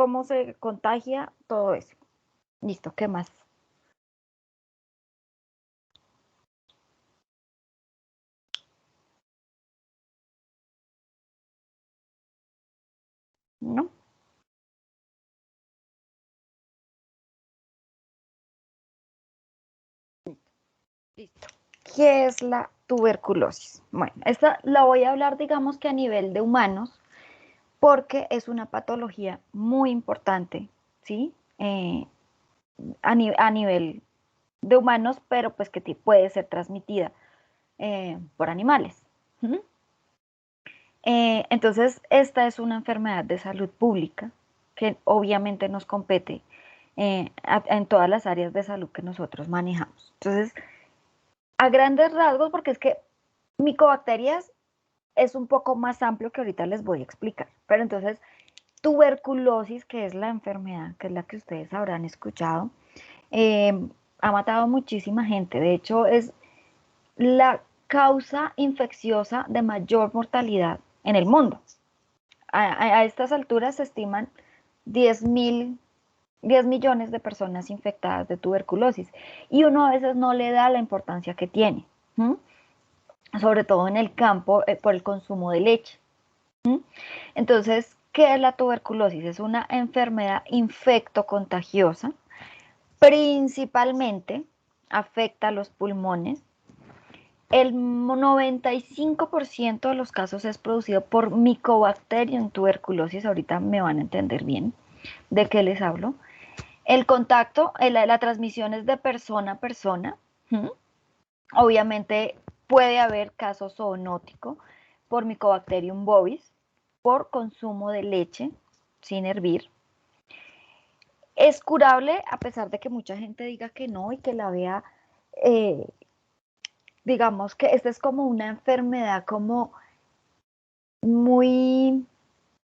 cómo se contagia, todo eso. Listo, ¿qué más? ¿No? Listo. ¿Qué es la tuberculosis? Bueno, esta la voy a hablar, digamos que a nivel de humanos, porque es una patología muy importante, ¿sí? A nivel de humanos, pero pues que puede ser transmitida por animales. ¿Mm? Entonces, esta es una enfermedad de salud pública que obviamente nos compete en todas las áreas de salud que nosotros manejamos. Entonces, a grandes rasgos, porque es que micobacterias es un poco más amplio que ahorita les voy a explicar, pero entonces tuberculosis, que es la enfermedad, que es la que ustedes habrán escuchado, eh, ha matado a muchísima gente. De hecho, es la causa infecciosa de mayor mortalidad en el mundo. A estas alturas se estiman 10 millones de personas infectadas de tuberculosis y uno a veces no le da la importancia que tiene, ¿m? Sobre todo en el campo por el consumo de leche. ¿M? Entonces, ¿qué es la tuberculosis? Es una enfermedad infectocontagiosa, principalmente afecta a los pulmones. El 95% de los casos es producido por Mycobacterium tuberculosis. Ahorita me van a entender bien de qué les hablo. El contacto, la transmisión es de persona a persona. ¿Mm? Obviamente puede haber casos zoonóticos por Mycobacterium bovis, por consumo de leche sin hervir. Es curable a pesar de que mucha gente diga que no y que la vea, eh, digamos que esta es como una enfermedad como muy,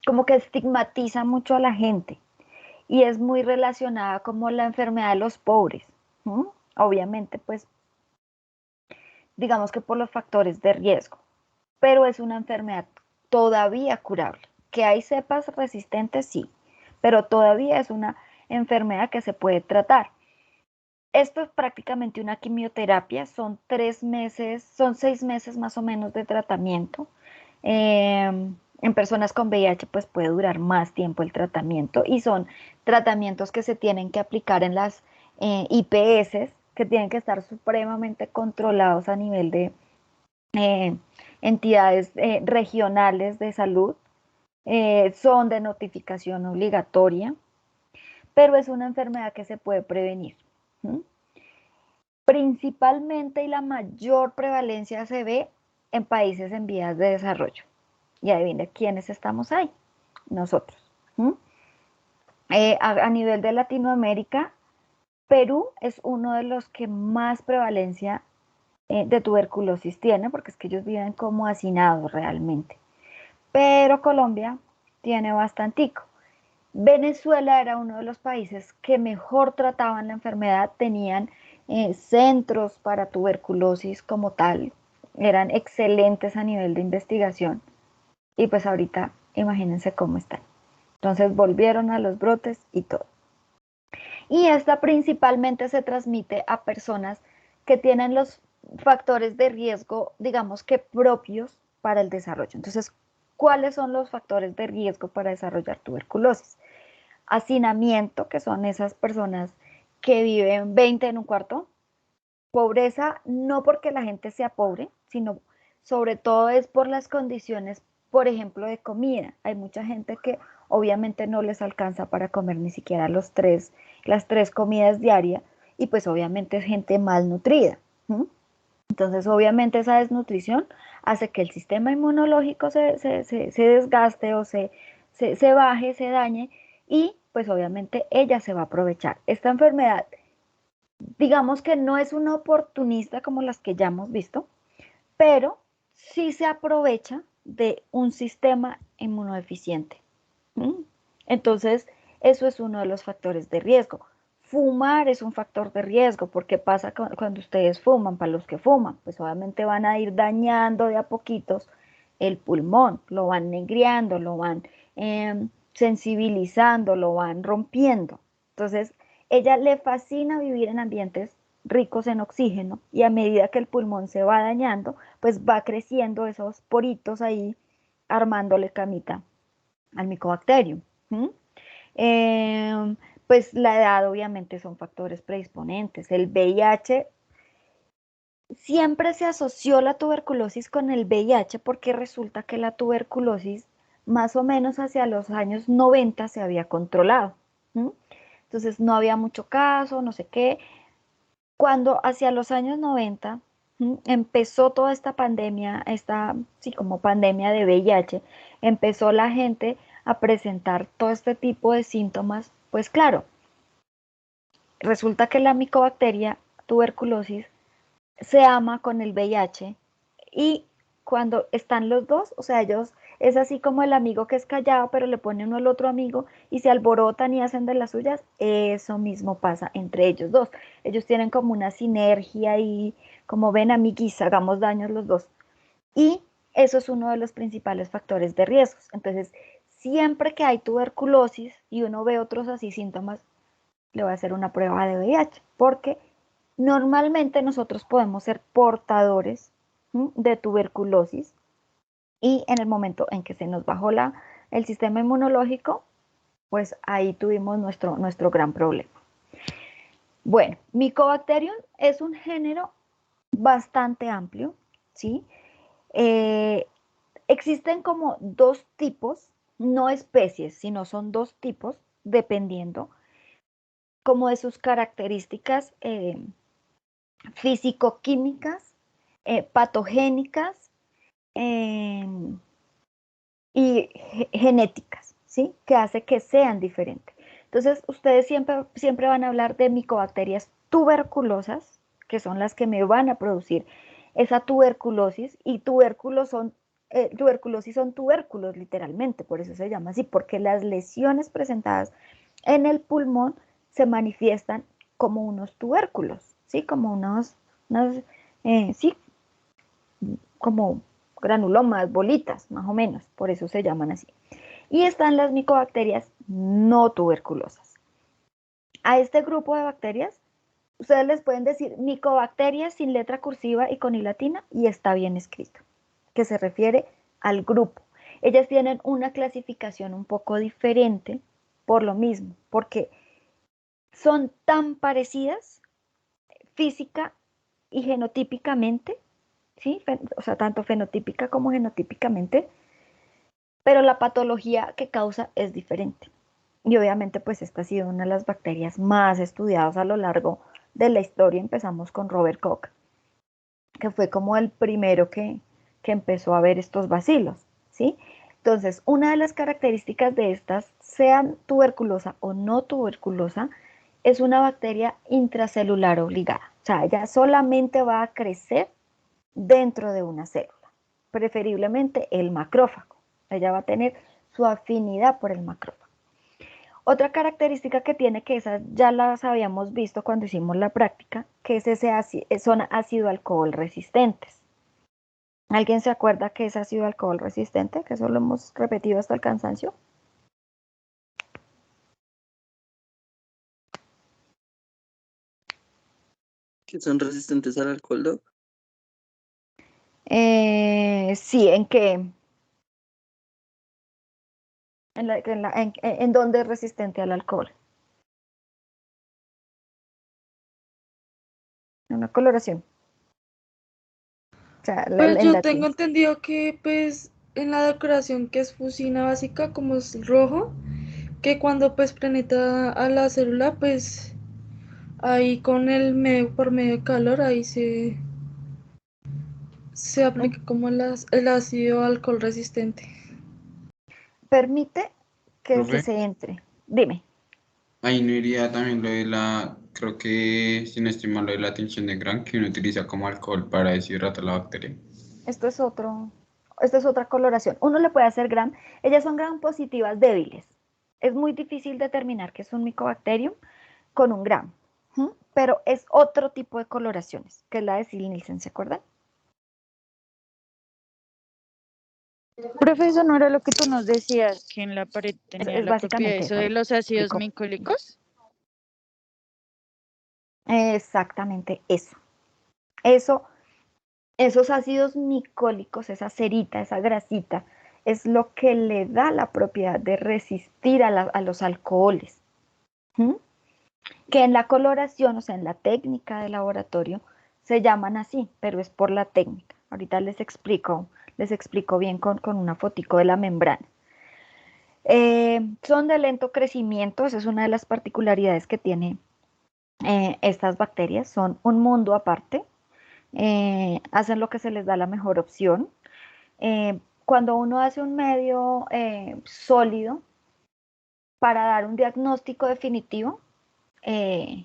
como que estigmatiza mucho a la gente y es muy relacionada como la enfermedad de los pobres. ¿Mm? Obviamente, pues, digamos que por los factores de riesgo, pero es una enfermedad todavía curable. Que hay cepas resistentes, sí, pero todavía es una enfermedad que se puede tratar. Esto es prácticamente una quimioterapia, son 3 meses, son 6 meses más o menos de tratamiento. En personas con VIH pues puede durar más tiempo el tratamiento y son tratamientos que se tienen que aplicar en las IPS, que tienen que estar supremamente controlados a nivel de eh, entidades regionales de salud, son de notificación obligatoria, pero es una enfermedad que se puede prevenir. ¿Mm? Principalmente y la mayor prevalencia se ve en países en vías de desarrollo. Y adivina quiénes estamos ahí, nosotros. ¿Mm? A nivel de Latinoamérica, Perú es uno de los que más prevalencia de tuberculosis tiene, porque es que ellos viven como hacinados realmente. Pero Colombia tiene bastantico. Venezuela era uno de los países que mejor trataban la enfermedad, tenían centros para tuberculosis como tal, eran excelentes a nivel de investigación y pues ahorita imagínense cómo están. Entonces volvieron a los brotes y todo. Y esta principalmente se transmite a personas que tienen los factores de riesgo, digamos que propios para el desarrollo. Entonces, ¿cuáles son los factores de riesgo para desarrollar tuberculosis? Hacinamiento, que son esas personas que viven 20 en un cuarto. Pobreza, no porque la gente sea pobre, sino sobre todo es por las condiciones, por ejemplo, de comida. Hay mucha gente que obviamente no les alcanza para comer ni siquiera las tres comidas diarias y pues obviamente es gente malnutrida. ¿Mm? Entonces, obviamente esa desnutrición hace que el sistema inmunológico se desgaste o se baje, se dañe y pues obviamente ella se va a aprovechar. Esta enfermedad, digamos que no es una oportunista como las que ya hemos visto, pero sí se aprovecha de un sistema inmunodeficiente. ¿Mm? Entonces, eso es uno de los factores de riesgo. Fumar es un factor de riesgo porque pasa cuando ustedes fuman, para los que fuman, pues obviamente van a ir dañando de a poquitos el pulmón, lo van negriando, lo van sensibilizando, lo van rompiendo. Entonces, ella le fascina vivir en ambientes ricos en oxígeno y a medida que el pulmón se va dañando, pues va creciendo esos poritos ahí, armándole camita al Mycobacterium. ¿Mm? Eh, pues la edad obviamente son factores predisponentes. El VIH, siempre se asoció la tuberculosis con el VIH porque resulta que la tuberculosis más o menos hacia los años 90 se había controlado. ¿Mm? Entonces no había mucho caso, no sé qué. Cuando hacia los años 90 empezó toda esta pandemia, sí, como pandemia de VIH, empezó la gente a presentar todo este tipo de síntomas, pues claro, resulta que la micobacteria tuberculosis se ama con el VIH y cuando están los dos, o sea, ellos es así como el amigo que es callado, pero le pone uno al otro amigo y se alborotan y hacen de las suyas, eso mismo pasa entre ellos dos. Ellos tienen como una sinergia y como ven amiguis, hagamos daños los dos. Y eso es uno de los principales factores de riesgos. Entonces, siempre que hay tuberculosis y uno ve otros así síntomas, le voy a hacer una prueba de VIH, porque normalmente nosotros podemos ser portadores de tuberculosis y en el momento en que se nos bajó el sistema inmunológico, pues ahí tuvimos nuestro gran problema. Bueno, Mycobacterium es un género bastante amplio, ¿sí? Eh, existen como dos tipos, no especies, sino son dos tipos, dependiendo como de sus características físico-químicas, patogénicas eh, y genéticas, ¿sí? Que hace que sean diferentes. Entonces, ustedes siempre van a hablar de micobacterias tuberculosas, que son las que me van a producir esa tuberculosis, y tuberculosis son tubérculos, literalmente, por eso se llama así, porque las lesiones presentadas en el pulmón se manifiestan como unos tubérculos, ¿sí? Como sí, como granulomas, bolitas, más o menos, por eso se llaman así. Y están las micobacterias no tuberculosas. A este grupo de bacterias, ustedes les pueden decir micobacterias sin letra cursiva y con i latina y está bien escrito, que se refiere al grupo. Ellas tienen una clasificación un poco diferente por lo mismo, porque son tan parecidas física y genotípicamente, ¿sí? O sea, tanto fenotípica como genotípicamente, pero la patología que causa es diferente. Y obviamente, pues esta ha sido una de las bacterias más estudiadas a lo largo de la historia. Empezamos con Robert Koch, que fue como el primero que empezó a ver estos bacilos, ¿sí? Entonces, una de las características de estas, sean tuberculosa o no tuberculosa, es una bacteria intracelular obligada. O sea, ella solamente va a crecer dentro de una célula, preferiblemente el macrófago. Ella va a tener su afinidad por el macrófago. Otra característica que tiene, que esas ya las habíamos visto cuando hicimos la práctica, que son ácido alcohol resistentes. ¿Alguien se acuerda que es ácido alcohol resistente? Que eso lo hemos repetido hasta el cansancio. Que son resistentes al alcohol, ¿no? Sí, ¿en qué? ¿En dónde es resistente al alcohol? En una coloración. O sea, Pues en yo tengo latín. entendido que pues en la decoración que es fusina básica, como es rojo, que cuando pues penetra a la célula, pues ahí con el medio, por medio de calor, ahí se aplica como el ácido alcohol resistente. Permite que Profe, se entre. Dime. ahí no iría también lo de creo que sin estimar lo de la tinción de Gram que uno utiliza como alcohol para deshidratar la bacteria. Esto es otro, esto es otra coloración. Uno le puede hacer gram, ellas son gram positivas débiles. Es muy difícil determinar que es un micobacterium con un gram, pero es otro tipo de coloraciones, que es la de Sil-Nielsen, ¿se acuerdan? Profesor, ¿no era lo que tú nos decías, que en la pared tenía Es la propiedad básicamente eso eso, de los ácidos explico. micólicos? Exactamente eso. Eso, esos ácidos micólicos, esa cerita, esa grasita, es lo que le da la propiedad de resistir a los alcoholes. ¿Mm? Que en la coloración, o sea, en la técnica de laboratorio, se llaman así, pero es por la técnica. Ahorita les explico bien con una fotico de la membrana. Son de lento crecimiento, esa es una de las particularidades que tiene estas bacterias, son un mundo aparte, hacen lo que se les da la mejor opción. Cuando uno hace un medio sólido para dar un diagnóstico definitivo, eh,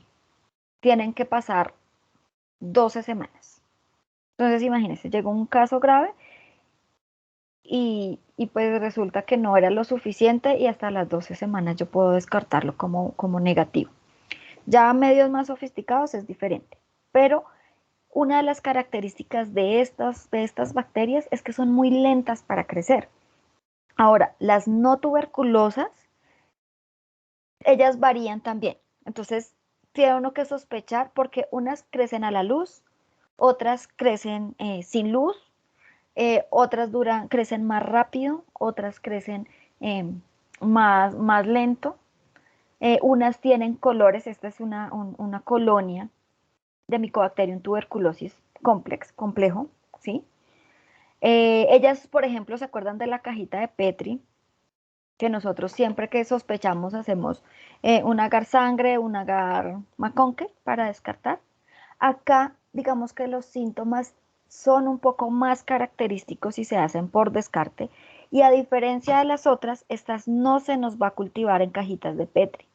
tienen que pasar 12 semanas. Entonces, imagínense, llegó un caso grave y pues resulta que no era lo suficiente y hasta las 12 semanas yo puedo descartarlo como negativo. Ya a medios más sofisticados es diferente, pero una de las características de estas bacterias es que son muy lentas para crecer. Ahora, las no tuberculosas, ellas varían también. Entonces, tiene uno que sospechar porque unas crecen a la luz, otras crecen sin luz, otras crecen más rápido, otras crecen más lento. Unas tienen colores, esta es una colonia de Mycobacterium tuberculosis complejo, ¿sí? Ellas, por ejemplo, ¿se acuerdan de la cajita de Petri? Que nosotros siempre que sospechamos hacemos un agar sangre, un agar McConkey para descartar. Acá, digamos que los síntomas son un poco más característicos y se hacen por descarte. Y a diferencia de las otras, estas no se nos va a cultivar en cajitas de Petri.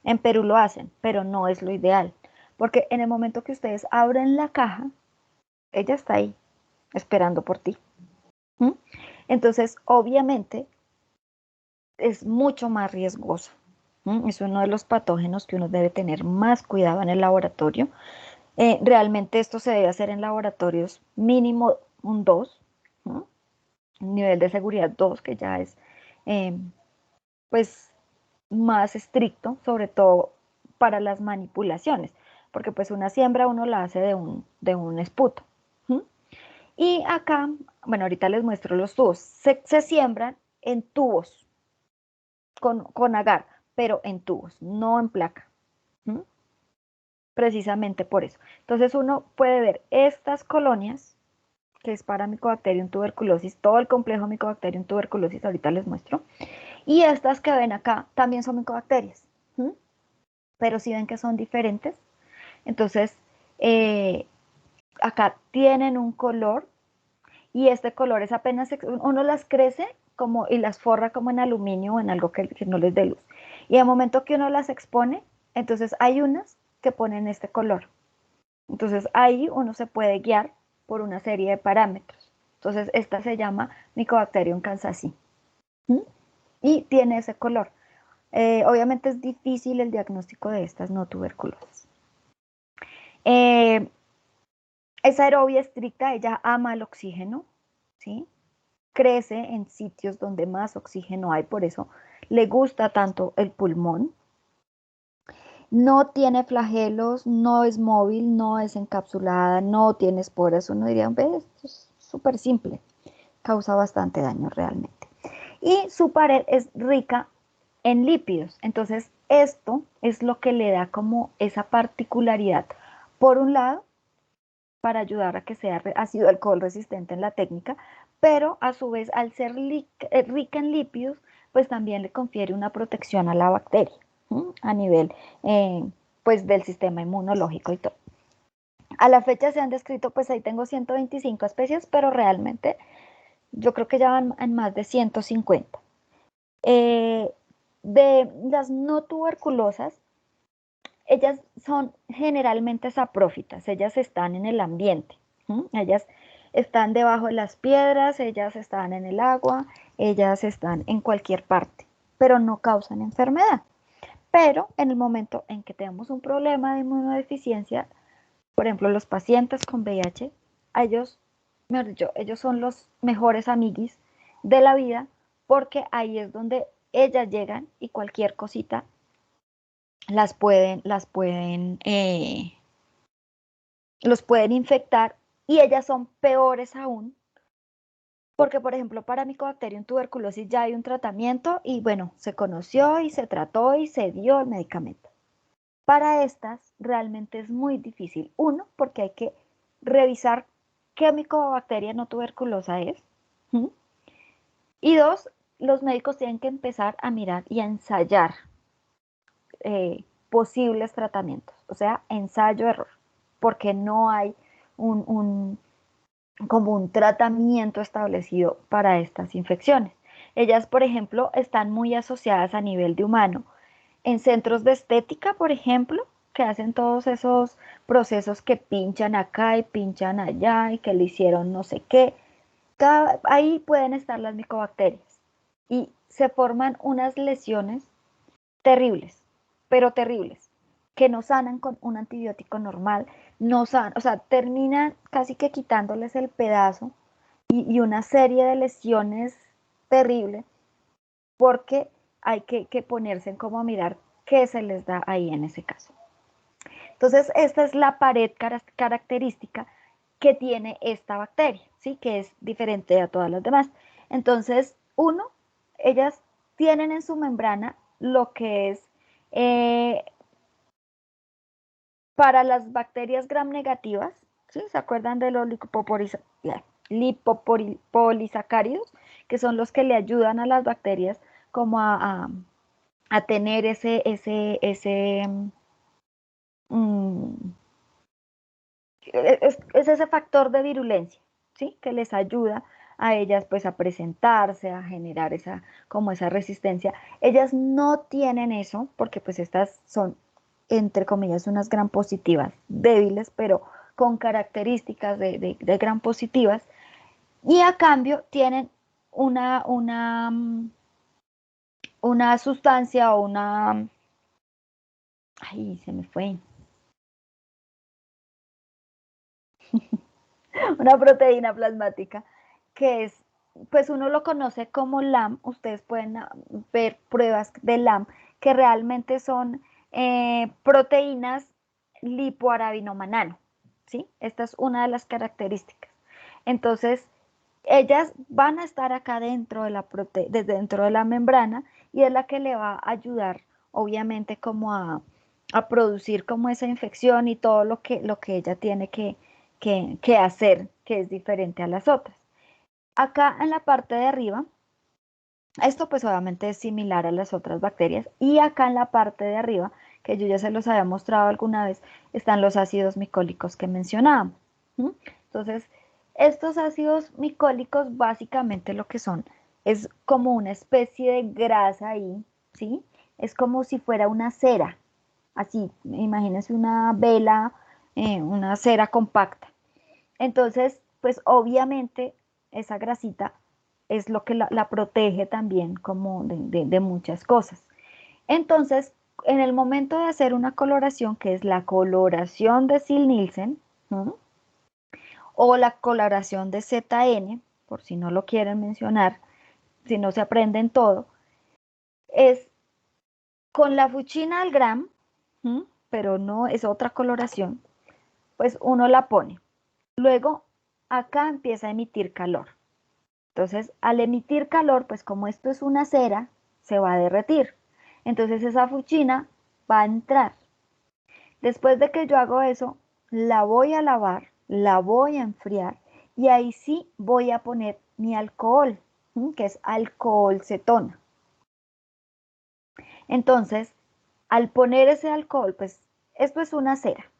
En Perú lo hacen, pero no es lo ideal. Porque en el momento que ustedes abren la caja, ella está ahí, esperando por ti. ¿Mm? Entonces, obviamente, es mucho más riesgosa. ¿Mm? Es uno de los patógenos que uno debe tener más cuidado en el laboratorio. Realmente esto se debe hacer en laboratorios mínimo un 2, ¿no? Un nivel de seguridad 2, que ya es eh, pues más estricto, sobre todo para las manipulaciones, porque pues una siembra uno la hace de un esputo. ¿Mm? Y acá, bueno, ahorita les muestro los tubos. Se siembran en tubos con agar, pero en tubos, no en placa. ¿Mm? Precisamente por eso. Entonces uno puede ver estas colonias, que es para Mycobacterium tuberculosis, todo el complejo Mycobacterium tuberculosis, ahorita les muestro, y estas que ven acá también son micobacterias, ¿m? Pero si ven que son diferentes, entonces acá tienen un color y este color es apenas, uno las crece como y las forra como en aluminio o en algo que no les dé luz. Y al momento que uno las expone, entonces hay unas que ponen este color. Entonces ahí uno se puede guiar por una serie de parámetros. Entonces esta se llama Mycobacterium kansasi. ¿Mm? Y tiene ese color. Obviamente es difícil el diagnóstico de estas no tuberculosas. Es aerobia estricta, ella ama el oxígeno, ¿sí? Crece en sitios donde más oxígeno hay, por eso le gusta tanto el pulmón. No tiene flagelos, no es móvil, no es encapsulada, no tiene esporas. Uno diría, ve, esto es súper simple, causa bastante daño realmente. Y su pared es rica en lípidos. Entonces, esto es lo que le da como esa particularidad. Por un lado, para ayudar a que sea ácido alcohol resistente en la técnica, pero a su vez, al ser rica en lípidos, pues también le confiere una protección a la bacteria, ¿sí? A nivel pues del sistema inmunológico y todo. A la fecha se han descrito, pues ahí tengo 125 especies, pero realmente yo creo que ya van en más de 150. De las no tuberculosas, ellas son generalmente saprófitas, ellas están en el ambiente, ¿sí? Ellas están debajo de las piedras, ellas están en el agua, ellas están en cualquier parte, pero no causan enfermedad. Pero en el momento en que tenemos un problema de inmunodeficiencia, por ejemplo, los pacientes con VIH, ellos, mejor dicho, ellos son los mejores amiguis de la vida, porque ahí es donde ellas llegan y cualquier cosita los pueden infectar, y ellas son peores aún, porque por ejemplo para Mycobacterium tuberculosis ya hay un tratamiento y bueno, se conoció y se trató y se dio el medicamento. Para estas realmente es muy difícil. Uno, porque hay que revisar qué Mycobacteria no tuberculosa es. ¿Mm? Y dos, los médicos tienen que empezar a mirar y a ensayar posibles tratamientos. O sea, ensayo-error, porque no hay como un tratamiento establecido para estas infecciones. Ellas, por ejemplo, están muy asociadas a nivel de humano en centros de estética, por ejemplo, que hacen todos esos procesos que pinchan acá y pinchan allá y que le hicieron no sé qué. Ahí pueden estar las micobacterias y se forman unas lesiones terribles, pero terribles, que no sanan con un antibiótico normal, no sanan, o sea, terminan casi que quitándoles el pedazo y una serie de lesiones terribles, porque hay que ponerse en cómo mirar qué se les da ahí en ese caso. Entonces, esta es la pared característica que tiene esta bacteria, ¿sí? Que es diferente a todas las demás. Entonces, ellas tienen en su membrana lo que es para las bacterias gram negativas, ¿sí? ¿Se acuerdan de los lipopolisacáridos? Que son los que le ayudan a las bacterias como a tener mm, es ese factor de virulencia, ¿sí? Que les ayuda a ellas pues a presentarse, a generar como esa resistencia. Ellas no tienen eso porque pues estas son, entre comillas, unas gram positivas débiles, pero con características de gram positivas, y a cambio tienen una sustancia o ay, se me fue, una proteína plasmática, que es, pues uno lo conoce como LAM. Ustedes pueden ver pruebas de LAM que realmente son proteínas lipoarabinomanano, ¿sí? Esta es una de las características. Entonces, ellas van a estar acá dentro desde dentro de la membrana, y es la que le va a ayudar, obviamente, como a producir como esa infección y todo lo que ella tiene que hacer, que es diferente a las otras. Acá en la parte de arriba, esto pues obviamente es similar a las otras bacterias, y acá en la parte de arriba, que yo ya se los había mostrado alguna vez, están los ácidos micólicos que mencionábamos. Entonces, estos ácidos micólicos básicamente lo que son es como una especie de grasa ahí, ¿sí? Es como si fuera una cera, así, imagínense una vela, una cera compacta. Entonces, pues obviamente esa grasita es lo que la protege también como de muchas cosas. Entonces, en el momento de hacer una coloración, que es la coloración de Sil-Nielsen, ¿no? O la coloración de ZN, por si no lo quieren mencionar, si no se aprenden todo, es con la fuchina al gram, pero no es otra coloración, pues uno la pone. Luego, acá empieza a emitir calor. Entonces, al emitir calor, pues como esto es una cera, se va a derretir. Entonces, esa fuchina va a entrar. Después de que yo hago eso, la voy a lavar, la voy a enfriar, y ahí sí voy a poner mi alcohol, que es alcohol cetona. Entonces, al poner ese alcohol, pues esto es una cera.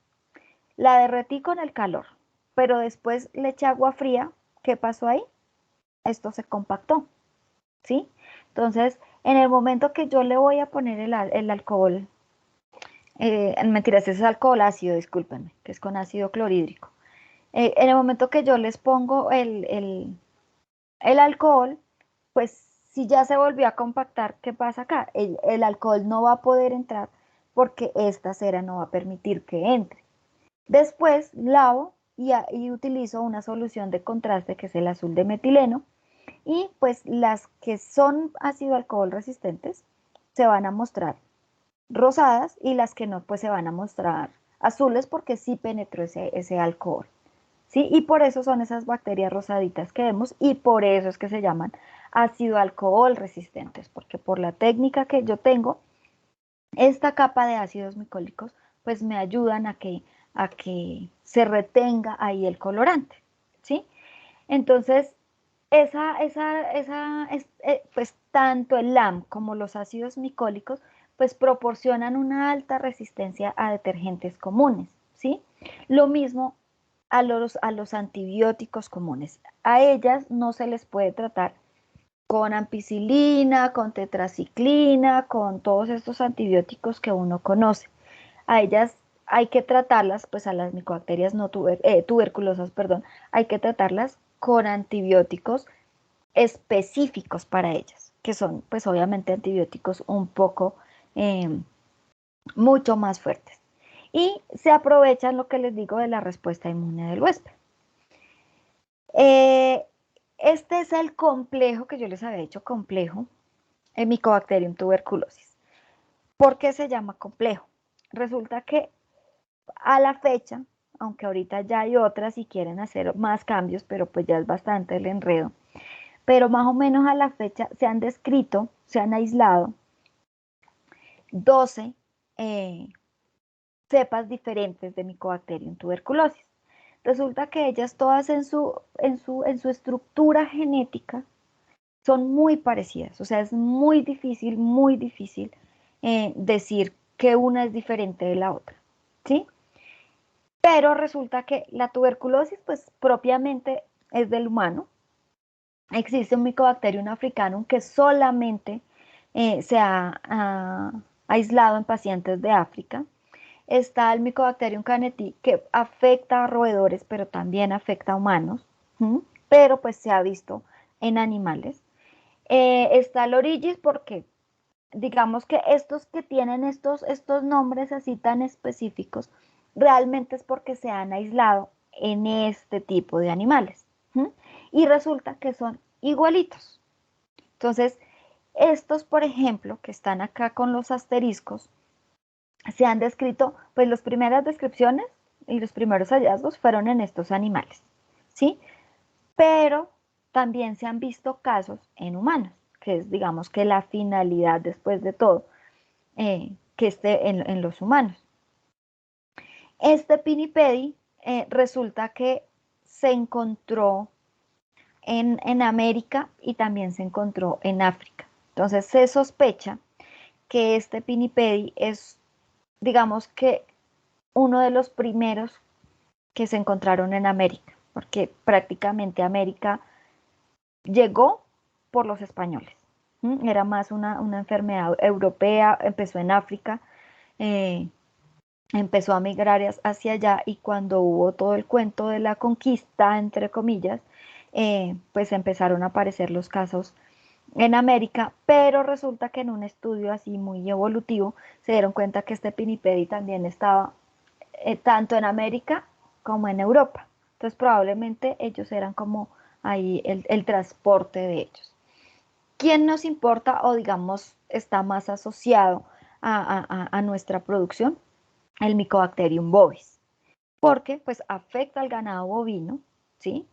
La derretí con el calor, pero después le eché agua fría. ¿Qué pasó ahí? Esto se compactó, ¿sí? Entonces, en el momento que yo le voy a poner el alcohol, mentiras, ese es alcohol ácido, discúlpenme, que es con ácido clorhídrico. En el momento que yo les pongo el alcohol, pues si ya se volvió a compactar, ¿qué pasa acá? El alcohol no va a poder entrar porque esta cera no va a permitir que entre. Después lavo y utilizo una solución de contraste, que es el azul de metileno, Y pues las que son ácido alcohol resistentes se van a mostrar rosadas y las que no, pues se van a mostrar azules porque sí penetró ese alcohol. ¿Sí? Y por eso son esas bacterias rosaditas que vemos y por eso es que se llaman ácido alcohol resistentes, porque por la técnica que yo tengo, esta capa de ácidos micólicos pues me ayudan a que se retenga ahí el colorante, ¿sí? Entonces, pues tanto el LAM como los ácidos micólicos pues proporcionan una alta resistencia a detergentes comunes, ¿sí? Lo mismo a los antibióticos comunes. A ellas no se les puede tratar con ampicilina, con tetraciclina, con todos estos antibióticos que uno conoce. A ellas hay que tratarlas, pues a las micobacterias no tuberculosas, perdón, hay que tratarlas con antibióticos específicos para ellas, que son pues obviamente antibióticos un poco mucho más fuertes. Y se aprovechan lo que les digo de la respuesta inmune del huésped. Este es el complejo que yo les había dicho, complejo en Mycobacterium tuberculosis. ¿Por qué se llama complejo? Resulta que a la fecha, aunque ahorita ya hay otras y quieren hacer más cambios, pero pues ya es bastante el enredo, pero más o menos a la fecha se han descrito, se han aislado 12 cepas diferentes de Mycobacterium tuberculosis. Resulta que ellas todas en su estructura genética son muy parecidas, o sea, es muy difícil decir que una es diferente de la otra, ¿sí? Pero resulta que la tuberculosis, pues propiamente es del humano. Existe un Mycobacterium africanum que solamente se ha aislado en pacientes de África. Está el Mycobacterium caneti que afecta a roedores, pero también afecta a humanos, pero pues se ha visto en animales. Está el Origis porque digamos que estos que tienen estos nombres así tan específicos, realmente es porque se han aislado en este tipo de animales. Y resulta que son igualitos. Entonces, estos, por ejemplo, que están acá con los asteriscos, se han descrito, pues las primeras descripciones y los primeros hallazgos fueron en estos animales, ¿sí? Pero también se han visto casos en humanos, que es, digamos, que la finalidad después de todo, que esté en los humanos. Este Pinipedi resulta que se encontró en América y también se encontró en África. Entonces se sospecha que este Pinipedi es, digamos que, uno de los primeros que se encontraron en América, porque prácticamente América llegó por los españoles. Era más una enfermedad europea, empezó en África, eh, empezó a migrar hacia allá y cuando hubo todo el cuento de la conquista, entre comillas, pues empezaron a aparecer los casos en América, pero resulta que en un estudio así muy evolutivo se dieron cuenta que este Pinipedi también estaba tanto en América como en Europa. Entonces probablemente ellos eran como ahí el transporte de ellos. ¿Quién nos importa o digamos está más asociado a nuestra producción? El Mycobacterium bovis, porque pues afecta al ganado bovino, ¿sí?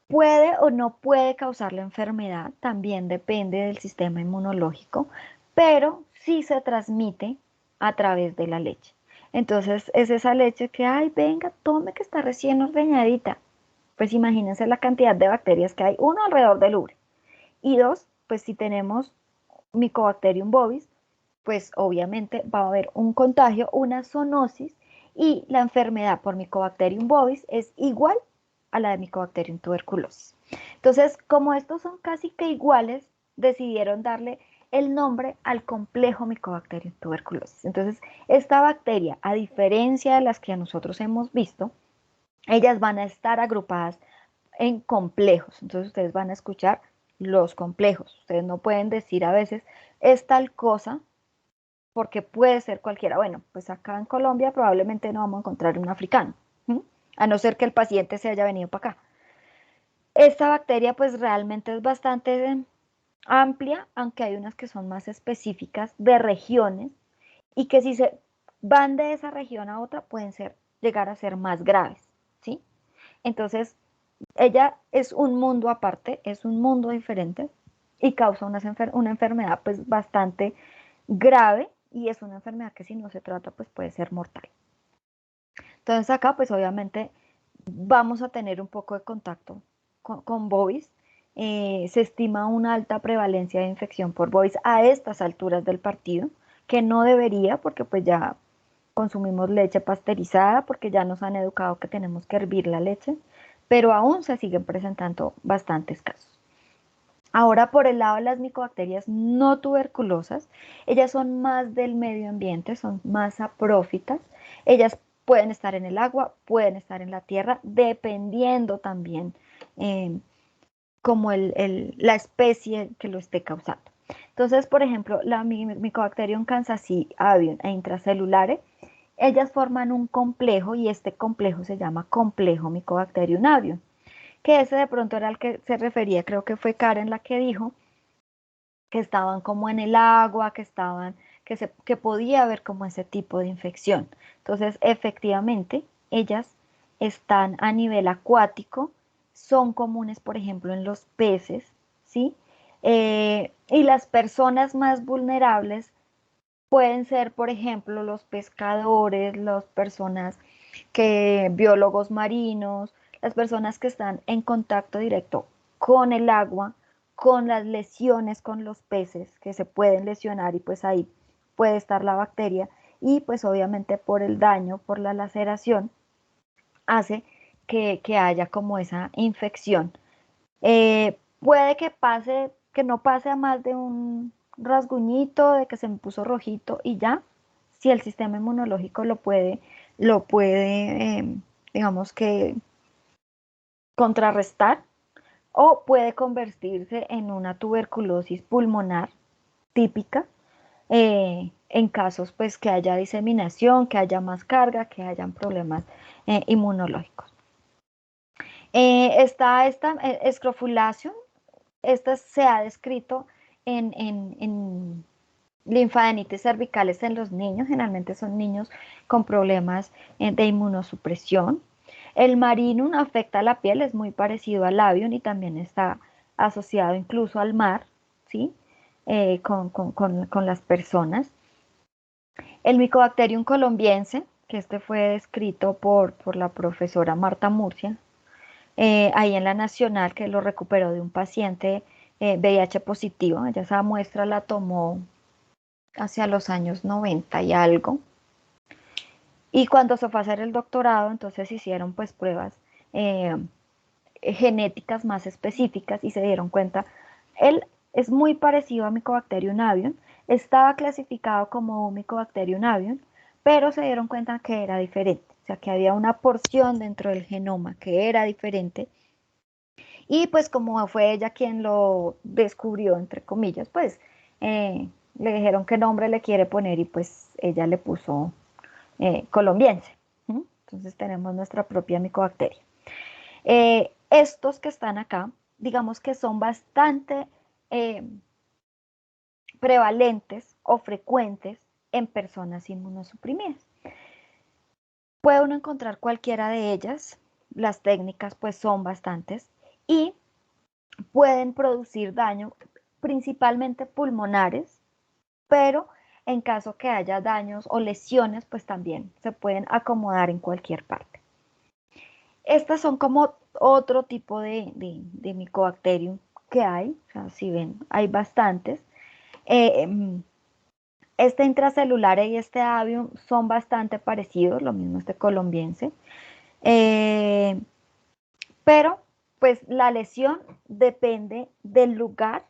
Puede o no puede causar la enfermedad, también depende del sistema inmunológico, pero sí se transmite a través de la leche. Entonces es esa leche que, ay, venga, tome que está recién ordeñadita. Pues imagínense la cantidad de bacterias que hay, uno alrededor del ubre. Y dos, pues si tenemos Mycobacterium bovis, pues obviamente va a haber un contagio, una zoonosis y la enfermedad por Mycobacterium bovis es igual a la de Mycobacterium tuberculosis. Entonces, como estos son casi que iguales, decidieron darle el nombre al complejo Mycobacterium tuberculosis. Entonces, esta bacteria, a diferencia de las que nosotros hemos visto, ellas van a estar agrupadas en complejos. Entonces, ustedes van a escuchar los complejos. Ustedes no pueden decir a veces es tal cosa porque puede ser cualquiera. Bueno, pues acá en Colombia probablemente no vamos a encontrar un africano, a no ser que el paciente se haya venido para acá. Esta bacteria pues realmente es bastante amplia, aunque hay unas que son más específicas de regiones y que si se van de esa región a otra pueden llegar a ser más graves, ¿sí? Entonces, ella es un mundo aparte, es un mundo diferente y causa una enfermedad pues bastante grave y es una enfermedad que si no se trata pues puede ser mortal. Entonces acá pues obviamente vamos a tener un poco de contacto con bovis. Se estima una alta prevalencia de infección por bovis a estas alturas del partido, que no debería porque pues ya consumimos leche pasteurizada, porque ya nos han educado que tenemos que hervir la leche, pero aún se siguen presentando bastantes casos. Ahora, por el lado de las micobacterias no tuberculosas, ellas son más del medio ambiente, son más saprófitas. Ellas pueden estar en el agua, pueden estar en la tierra, dependiendo también eh, como la especie que lo esté causando. Entonces, por ejemplo, la Mycobacterium kansasi avium e intracelulares, ellas forman un complejo y este complejo se llama complejo Mycobacterium avium, que ese de pronto era al que se refería, creo que fue Karen la que dijo, que estaban como en el agua, que podía haber como ese tipo de infección. Entonces, efectivamente, ellas están a nivel acuático, son comunes, por ejemplo, en los peces, ¿sí? Y las personas más vulnerables pueden ser, por ejemplo, los pescadores, las personas biólogos marinos, las personas que están en contacto directo con el agua, con las lesiones con los peces que se pueden lesionar y pues ahí puede estar la bacteria y pues obviamente por el daño, por la laceración, hace que haya como esa infección. Puede que pase, que no pase a más de un rasguñito, de que se me puso rojito y ya, si el sistema inmunológico lo puede, digamos que contrarrestar, o puede convertirse en una tuberculosis pulmonar típica, en casos pues que haya diseminación, que haya más carga, que hayan problemas inmunológicos. Está esta escrofulación, esta se ha descrito en linfadenitis cervicales en los niños, generalmente son niños con problemas de inmunosupresión. El marinum afecta la piel, es muy parecido al avión y también está asociado incluso al mar, ¿sí? Con las personas. El Mycobacterium colombiense, que este fue descrito por la profesora Marta Murcia, ahí en la Nacional, que lo recuperó de un paciente VIH positivo. Ella esa muestra la tomó hacia los años 90 y algo. Y cuando se fue a hacer el doctorado, entonces hicieron pues pruebas eh, genéticas más específicas y se dieron cuenta, él es muy parecido a Mycobacterium avium, estaba clasificado como Mycobacterium avium, pero se dieron cuenta que era diferente, o sea que había una porción dentro del genoma que era diferente y pues como fue ella quien lo descubrió, entre comillas, pues le dijeron qué nombre le quiere poner y pues ella le puso colombiense. ¿Mm? Entonces tenemos nuestra propia micobacteria. Estos que están acá, digamos que son bastante prevalentes o frecuentes en personas inmunosuprimidas. Puede uno encontrar cualquiera de ellas, las técnicas pues son bastantes y pueden producir daño principalmente pulmonares, pero en caso que haya daños o lesiones, pues también se pueden acomodar en cualquier parte. Estas son como otro tipo de Mycobacterium que hay, o sea, si ven, hay bastantes. Este intracelular y este avium son bastante parecidos, lo mismo este colombiense, eh, pero pues la lesión depende del lugar,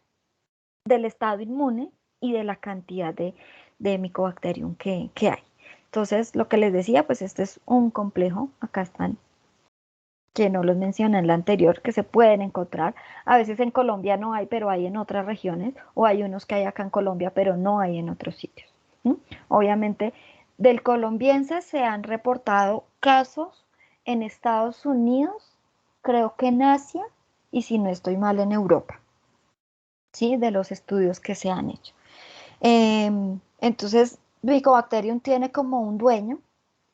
del estado inmune y de la cantidad de Mycobacterium que hay. Entonces, lo que les decía, pues este es un complejo, acá están, que no los mencioné en la anterior, que se pueden encontrar. A veces en Colombia no hay, pero hay en otras regiones, o hay unos que hay acá en Colombia, pero no hay en otros sitios. ¿Mm? Obviamente, del colombiense se han reportado casos en Estados Unidos, creo que en Asia y si no estoy mal en Europa, ¿sí? De los estudios que se han hecho. Entonces, Mycobacterium tiene como un dueño,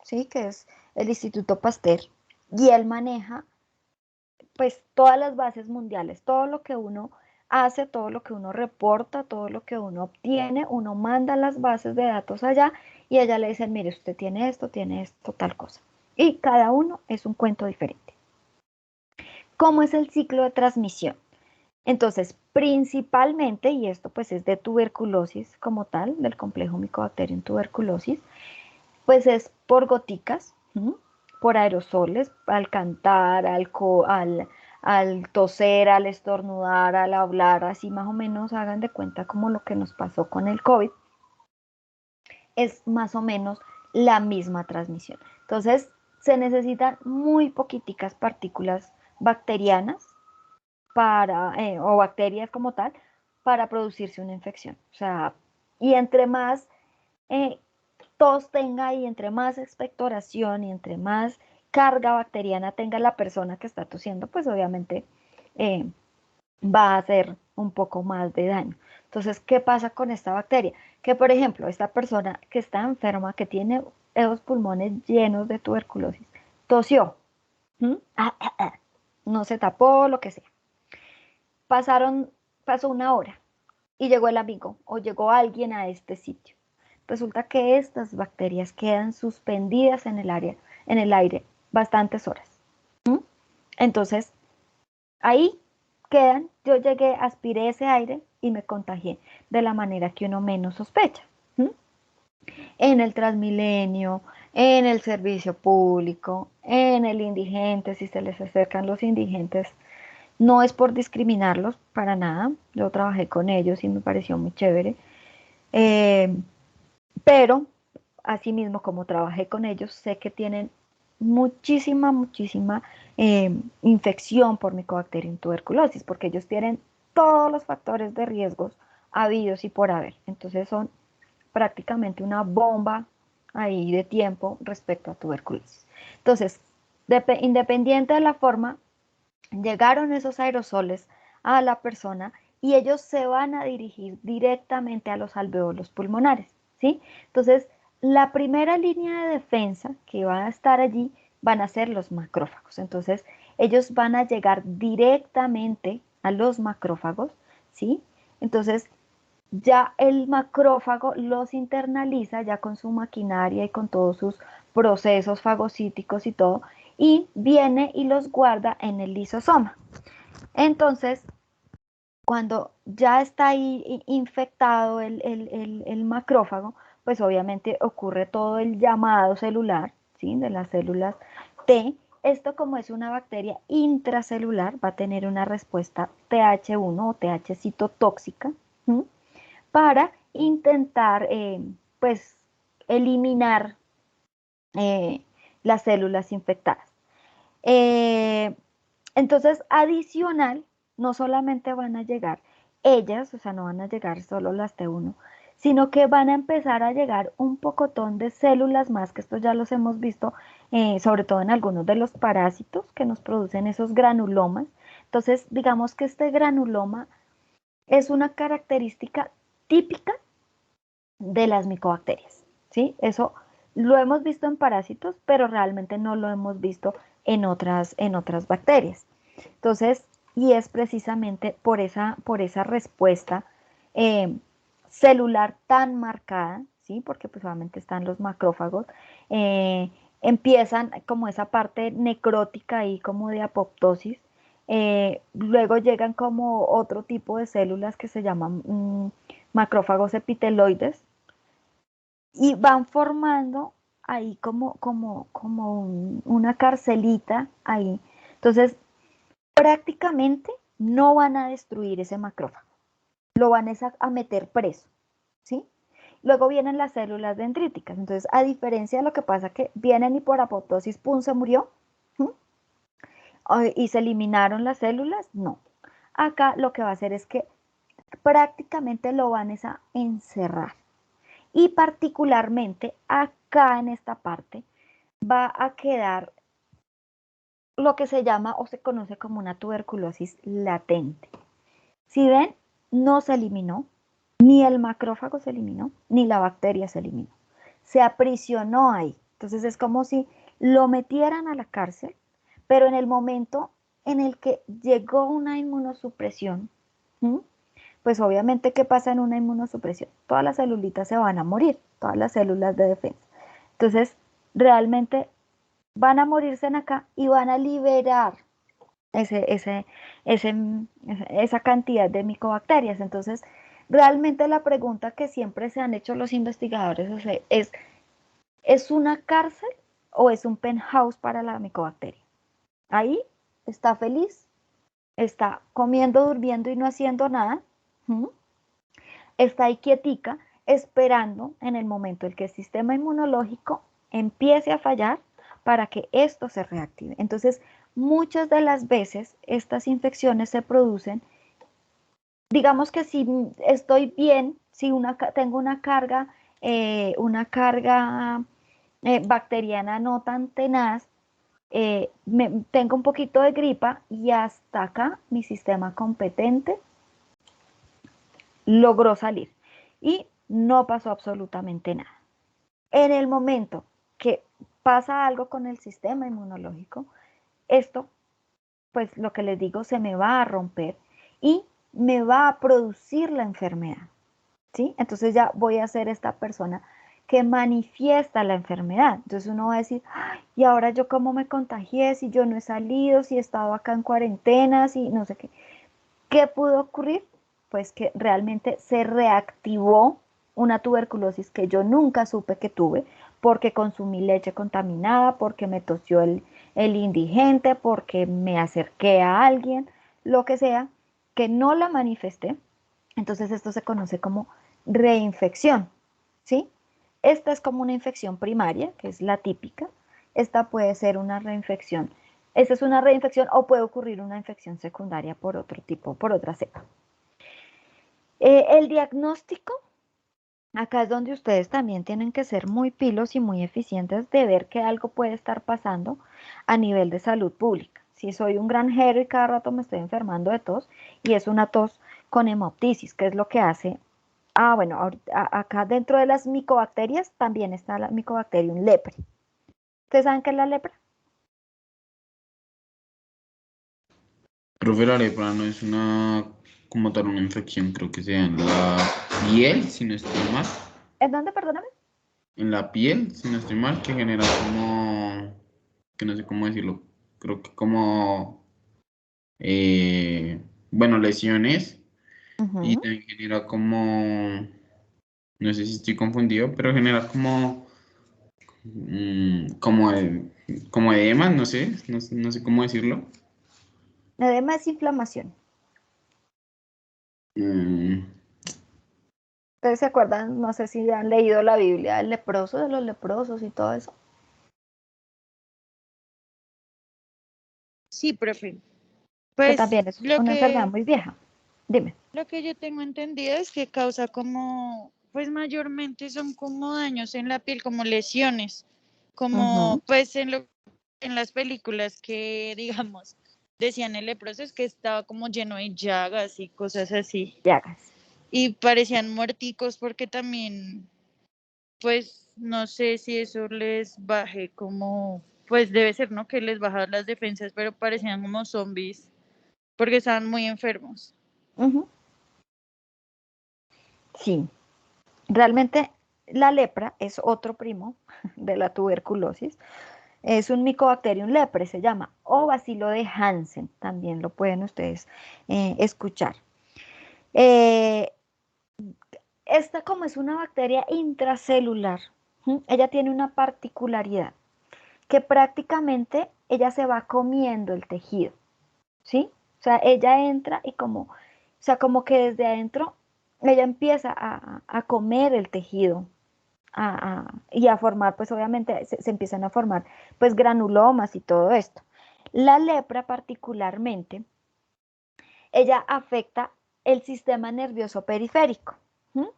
¿sí? Que es el Instituto Pasteur, y él maneja pues todas las bases mundiales, todo lo que uno hace, todo lo que uno reporta, todo lo que uno obtiene, uno manda las bases de datos allá y allá le dicen, mire, usted tiene esto, tal cosa. Y cada uno es un cuento diferente. ¿Cómo es el ciclo de transmisión? Entonces, principalmente, y esto pues es de tuberculosis como tal, del complejo Mycobacterium tuberculosis, pues es por goticas, ¿m? Por aerosoles, al cantar, al toser, al estornudar, al hablar, así más o menos hagan de cuenta como lo que nos pasó con el COVID, es más o menos la misma transmisión. Entonces, se necesitan muy poquiticas partículas bacterianas o bacterias como tal, para producirse una infección. O sea, y entre más eh, tos tenga y entre más expectoración y entre más carga bacteriana tenga la persona que está tosiendo, pues obviamente eh, va a hacer un poco más de daño. Entonces, ¿qué pasa con esta bacteria? Que, por ejemplo, esta persona que está enferma, que tiene esos pulmones llenos de tuberculosis, tosió, no se tapó, lo que sea. Pasó una hora y llegó el amigo o llegó alguien a este sitio. Resulta que estas bacterias quedan suspendidas en el aire bastantes horas. Entonces, ahí quedan, yo llegué, aspiré ese aire y me contagié de la manera que uno menos sospecha. En el Transmilenio, en el servicio público, en el indigente, si se les acercan los indigentes, no es por discriminarlos para nada. Yo trabajé con ellos y me pareció muy chévere. Eh, pero, asimismo, como trabajé con ellos, sé que tienen muchísima infección por Mycobacterium tuberculosis, porque ellos tienen todos los factores de riesgos habidos y por haber. Entonces son prácticamente una bomba ahí de tiempo respecto a tuberculosis. Entonces, independiente de la forma, llegaron esos aerosoles a la persona y ellos se van a dirigir directamente a los alveolos pulmonares, ¿sí? Entonces, la primera línea de defensa que va a estar allí van a ser los macrófagos. Entonces, ellos van a llegar directamente a los macrófagos, ¿sí? Entonces, ya el macrófago los internaliza ya con su maquinaria y con todos sus procesos fagocíticos y todo, y viene y los guarda en el lisosoma. Entonces, cuando ya está ahí infectado el macrófago, pues obviamente ocurre todo el llamado celular, ¿sí? De las células T. Esto, como es una bacteria intracelular, va a tener una respuesta TH1 o TH citotóxica, ¿sí? Para intentar pues eliminar las células infectadas. Eh, entonces, adicional, no solamente van a llegar ellas, o sea, no van a llegar solo las T1, sino que van a empezar a llegar un pocotón de células más, que estos ya los hemos visto, sobre todo en algunos de los parásitos que nos producen esos granulomas. Entonces, digamos que este granuloma es una característica típica de las micobacterias, ¿sí? Eso lo hemos visto en parásitos, pero realmente no lo hemos visto en otras bacterias. Entonces, y es precisamente por esa respuesta eh, celular tan marcada, ¿sí? Porque pues obviamente están los macrófagos, eh, empiezan como esa parte necrótica y como de apoptosis, luego llegan como otro tipo de células que se llaman macrófagos epiteloides, y van formando ahí una carcelita ahí. Entonces, prácticamente no van a destruir ese macrófago, lo van a meter preso, ¿sí? Luego vienen las células dendríticas. Entonces, a diferencia de lo que pasa que vienen y por apoptosis, ¡pum!, se murió, ¿sí? Y se eliminaron las células, no. Acá lo que va a hacer es que prácticamente lo van a encerrar. Y particularmente acá en esta parte va a quedar lo que se llama o se conoce como una tuberculosis latente. Si ven, no se eliminó, ni el macrófago se eliminó, ni la bacteria se eliminó. Se aprisionó ahí. Entonces es como si lo metieran a la cárcel, pero en el momento en el que llegó una inmunosupresión, ¿m? Pues obviamente, ¿qué pasa en una inmunosupresión? Todas las celulitas se van a morir, todas las células de defensa. Entonces, realmente van a morirse en acá y van a liberar esa cantidad de micobacterias. Entonces, realmente la pregunta que siempre se han hecho los investigadores ¿es una cárcel o es un penthouse para la micobacteria? Ahí está feliz, está comiendo, durmiendo y no haciendo nada. ¿Mm? Está ahí quietica, esperando en el momento en que el sistema inmunológico empiece a fallar para que esto se reactive. Entonces, muchas de las veces estas infecciones se producen, digamos que si estoy bien, si tengo una carga bacteriana no tan tenaz, tengo un poquito de gripa y hasta acá mi sistema competente logró salir y no pasó absolutamente nada. En el momento que pasa algo con el sistema inmunológico, esto, pues lo que les digo, se me va a romper y me va a producir la enfermedad, ¿sí? Entonces ya voy a ser esta persona que manifiesta la enfermedad. Entonces uno va a decir, ay, ¿y ahora yo cómo me contagié? Si yo no he salido, si he estado acá en cuarentena, si no sé qué. ¿Qué pudo ocurrir? Pues que realmente se reactivó una tuberculosis que yo nunca supe que tuve, porque consumí leche contaminada, porque me tosió el indigente, porque me acerqué a alguien, lo que sea, que no la manifesté. Entonces esto se conoce como reinfección, ¿sí? Esta es como una infección primaria, que es la típica. Esta puede ser una reinfección. Esta es una reinfección o puede ocurrir una infección secundaria por otro tipo, por otra cepa. El diagnóstico, acá es donde ustedes también tienen que ser muy pilos y muy eficientes de ver que algo puede estar pasando a nivel de salud pública. Si soy un granjero y cada rato me estoy enfermando de tos y es una tos con hemoptisis, que es lo que hace. Bueno, acá dentro de las micobacterias también está la Mycobacterium lepre. ¿Ustedes saben qué es la lepra? Profe, la lepra no es como tal una infección, creo que sea en la piel, si no estoy mal. ¿En dónde, perdóname? En la piel, si no estoy mal, que genera que no sé cómo decirlo, creo que bueno, lesiones y Ujú. también genera no sé si estoy confundido, pero genera como edemas, no sé cómo decirlo. Edema es inflamación. Mm, ¿Ustedes se acuerdan? No sé si han leído la Biblia del leproso, de los leprosos y todo eso. Sí, profe. Que Pues también es una enfermedad muy vieja. Dime. lo que yo tengo entendido es que causa como, pues mayormente son como daños en la piel, como lesiones, como Ujú. pues en las películas que, digamos, decían el leproso es que estaba como lleno de llagas y cosas así. Llagas. Y parecían muerticos porque también, pues no sé si eso les baje como, pues debe ser, ¿no? Que les bajan las defensas, pero parecían como zombies porque estaban muy enfermos. Ujú. Sí, realmente la lepra es otro primo de la tuberculosis. Es un Mycobacterium lepre, se llama, o bacilo de Hansen, también lo pueden ustedes escuchar. Eh, Esta como es una bacteria intracelular, ella tiene una particularidad, que prácticamente ella se va comiendo el tejido, ¿sí? O sea, ella entra y como que desde adentro ella empieza a comer el tejido y a formar, pues obviamente se empiezan a formar pues granulomas y todo esto. La lepra particularmente, ella afecta el sistema nervioso periférico, ¿m?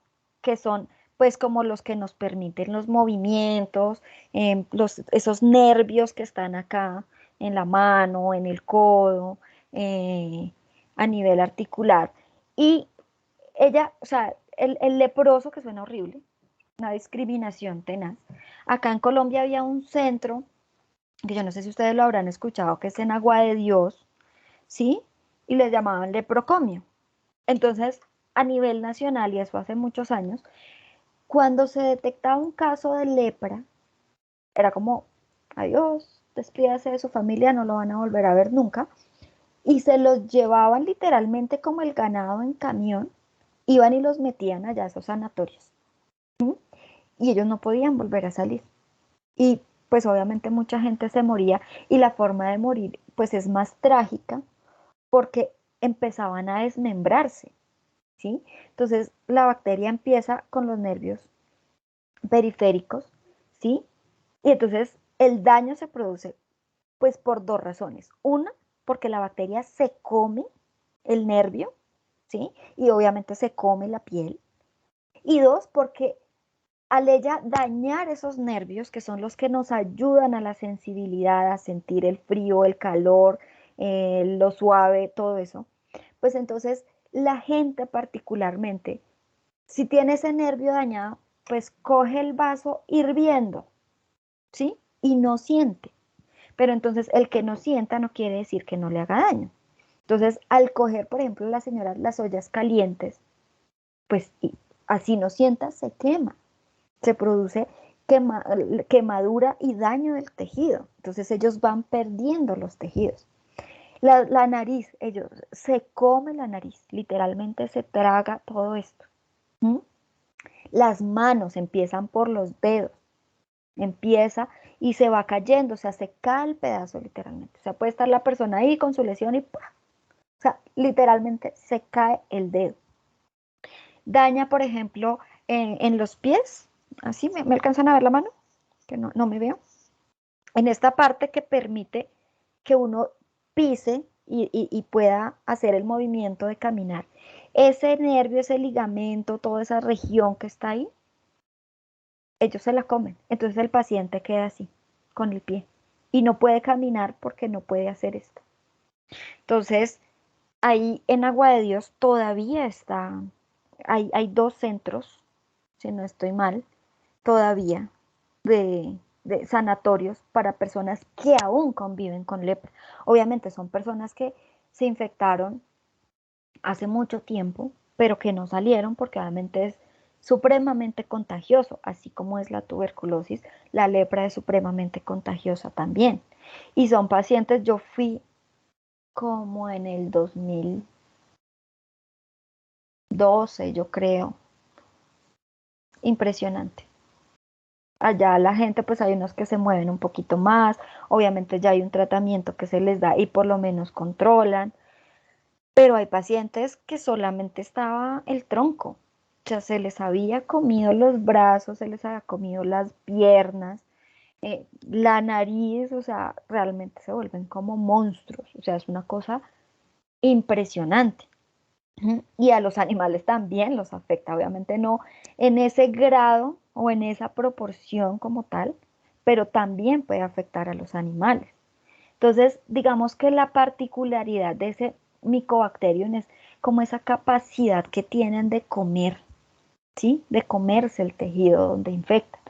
Que son pues como los que nos permiten los movimientos, esos nervios que están acá en la mano, en el codo, a nivel articular. Y ella, o sea, el leproso, que suena horrible, una discriminación tenaz. Acá en Colombia había un centro, que yo no sé si ustedes lo habrán escuchado, que es en Agua de Dios, ¿sí? Y les llamaban leprocomio. Entonces, a nivel nacional, y eso hace muchos años, cuando se detectaba un caso de lepra, era como, adiós, despídase de su familia, no lo van a volver a ver nunca. Y se los llevaban literalmente como el ganado en camión, iban y los metían allá a esos sanatorios. ¿Sí? Y ellos no podían volver a salir. Y pues obviamente mucha gente se moría y la forma de morir pues es más trágica porque empezaban a desmembrarse, ¿sí? Entonces la bacteria empieza con los nervios periféricos, ¿sí? Y entonces el daño se produce pues por dos razones. Una, porque la bacteria se come el nervio, ¿sí? Y obviamente se come la piel. Y dos, porque al ella dañar esos nervios, que son los que nos ayudan a la sensibilidad, a sentir el frío, el calor, lo suave, todo eso, pues entonces la gente particularmente, si tiene ese nervio dañado, pues coge el vaso hirviendo, ¿sí? Y no siente. Pero entonces el que no sienta no quiere decir que no le haga daño. Entonces, al coger, por ejemplo, la señora las ollas calientes, pues así no sienta, se quema. Se produce quemadura y daño del tejido. Entonces ellos van perdiendo los tejidos. La nariz, ellos se come la nariz, literalmente se traga todo esto. ¿Mm? Las manos empiezan por los dedos, empieza y se va cayendo, o sea, se cae el pedazo literalmente. O sea, puede estar la persona ahí con su lesión y ¡pua! O sea, literalmente se cae el dedo. Daña, por ejemplo, en los pies, así me alcanzan a ver la mano, que no me veo. En esta parte que permite que uno pise y pueda hacer el movimiento de caminar. Ese nervio, ese ligamento, toda esa región que está ahí, ellos se la comen. Entonces el paciente queda así, con el pie, y no puede caminar porque no puede hacer esto. Entonces, ahí en Agua de Dios todavía está, hay dos centros, si no estoy mal, todavía de sanatorios para personas que aún conviven con lepra. Obviamente son personas que se infectaron hace mucho tiempo, pero que no salieron porque obviamente es supremamente contagioso, así como es la tuberculosis, la lepra es supremamente contagiosa también. Y son pacientes, yo fui como en el 2012, yo creo, impresionante. Allá la gente, pues hay unos que se mueven un poquito más, obviamente ya hay un tratamiento que se les da y por lo menos controlan, pero hay pacientes que solamente estaba el tronco, o sea, se les había comido los brazos, se les había comido las piernas, la nariz, o sea, realmente se vuelven como monstruos, o sea, es una cosa impresionante. Y a los animales también los afecta, obviamente no en ese grado o en esa proporción como tal, pero también puede afectar a los animales. Entonces, digamos que la particularidad de ese Mycobacterium es como esa capacidad que tienen de comer, ¿sí? De comerse el tejido donde infectan.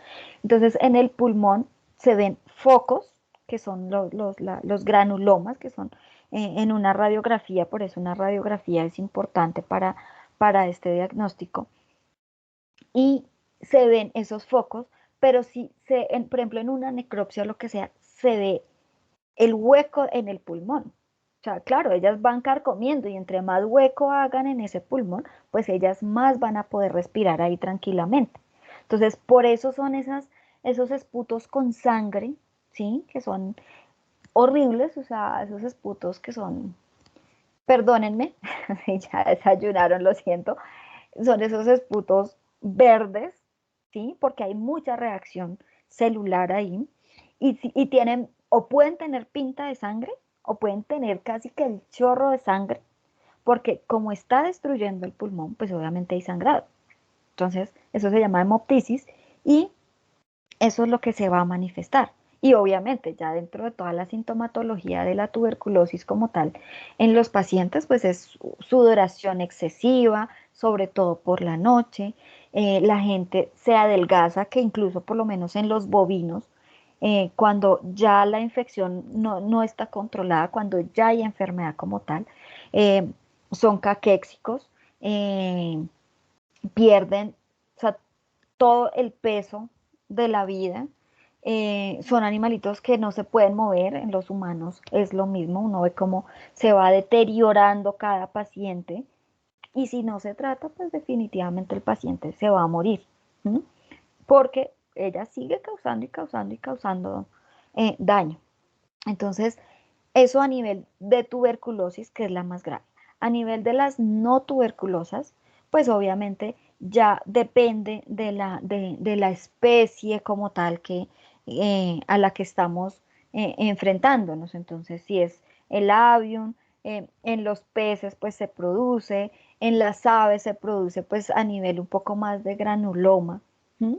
Entonces, en el pulmón se ven focos, que son los granulomas, que son en una radiografía, por eso una radiografía es importante para este diagnóstico. Y se ven esos focos, pero si por ejemplo, en una necropsia o lo que sea, se ve el hueco en el pulmón. O sea, claro, ellas van carcomiendo y entre más hueco hagan en ese pulmón, pues ellas más van a poder respirar ahí tranquilamente. Entonces, por eso son esos esputos con sangre, ¿sí? Que son horribles, o sea, esos esputos que son, perdónenme, si ya desayunaron, lo siento, son esos esputos verdes, ¿sí? Porque hay mucha reacción celular ahí y tienen, o pueden tener pinta de sangre, o pueden tener casi que el chorro de sangre, porque como está destruyendo el pulmón, pues obviamente hay sangrado. Entonces, eso se llama hemoptisis y eso es lo que se va a manifestar. Y obviamente ya dentro de toda la sintomatología de la tuberculosis como tal, en los pacientes pues es sudoración excesiva, sobre todo por la noche, la gente se adelgaza, que incluso por lo menos en los bovinos, cuando ya la infección no está controlada, cuando ya hay enfermedad como tal, eh, son caquéxicos, pierden, o sea, todo el peso de la vida. Son animalitos que no se pueden mover. En los humanos es lo mismo, uno ve cómo se va deteriorando cada paciente y si no se trata, pues definitivamente el paciente se va a morir, ¿m? Porque ella sigue causando y causando y causando daño. Entonces, eso a nivel de tuberculosis, que es la más grave. A nivel de las no tuberculosas, pues obviamente ya depende de la especie como tal que, a la que estamos enfrentándonos. Entonces, si es el avium, en los peces pues se produce, en las aves se produce pues a nivel un poco más de granuloma. ¿Mm?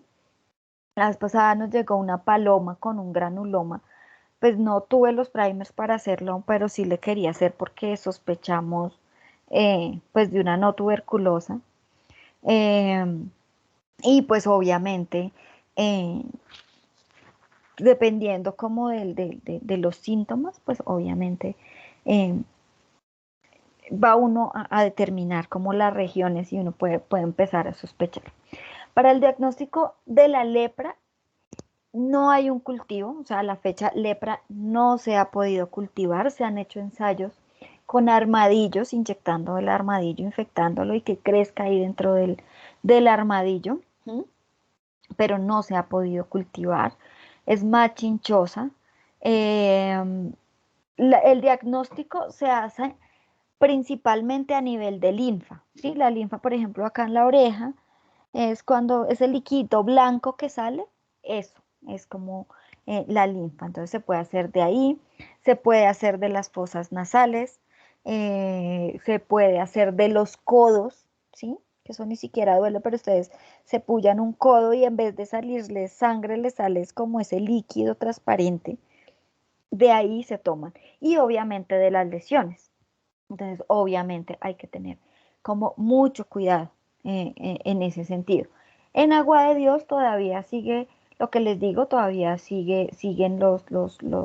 La vez pasada nos llegó una paloma con un granuloma, pues no tuve los primers para hacerlo, pero sí le quería hacer porque sospechamos pues de una no tuberculosa. Eh, y pues obviamente, eh, dependiendo como de los síntomas, pues obviamente eh, va uno a determinar como las regiones y uno puede empezar a sospechar. Para el diagnóstico de la lepra, no hay un cultivo, o sea, a la fecha lepra no se ha podido cultivar, se han hecho ensayos con armadillos, inyectando el armadillo, infectándolo y que crezca ahí dentro del armadillo, ¿sí? Pero no se ha podido cultivar, es más chinchosa. Eh, el diagnóstico se hace principalmente a nivel de linfa, ¿sí? La linfa, por ejemplo, acá en la oreja, es cuando ese líquido blanco que sale, eso es como la linfa. Entonces se puede hacer de ahí, se puede hacer de las fosas nasales, se puede hacer de los codos, ¿sí? Que eso ni siquiera duele, pero ustedes se pullan un codo y en vez de salirles sangre, les sale como ese líquido transparente. De ahí se toman. Y obviamente de las lesiones. Entonces, obviamente hay que tener como mucho cuidado en ese sentido. En Agua de Dios todavía sigue, lo que les digo, todavía siguen los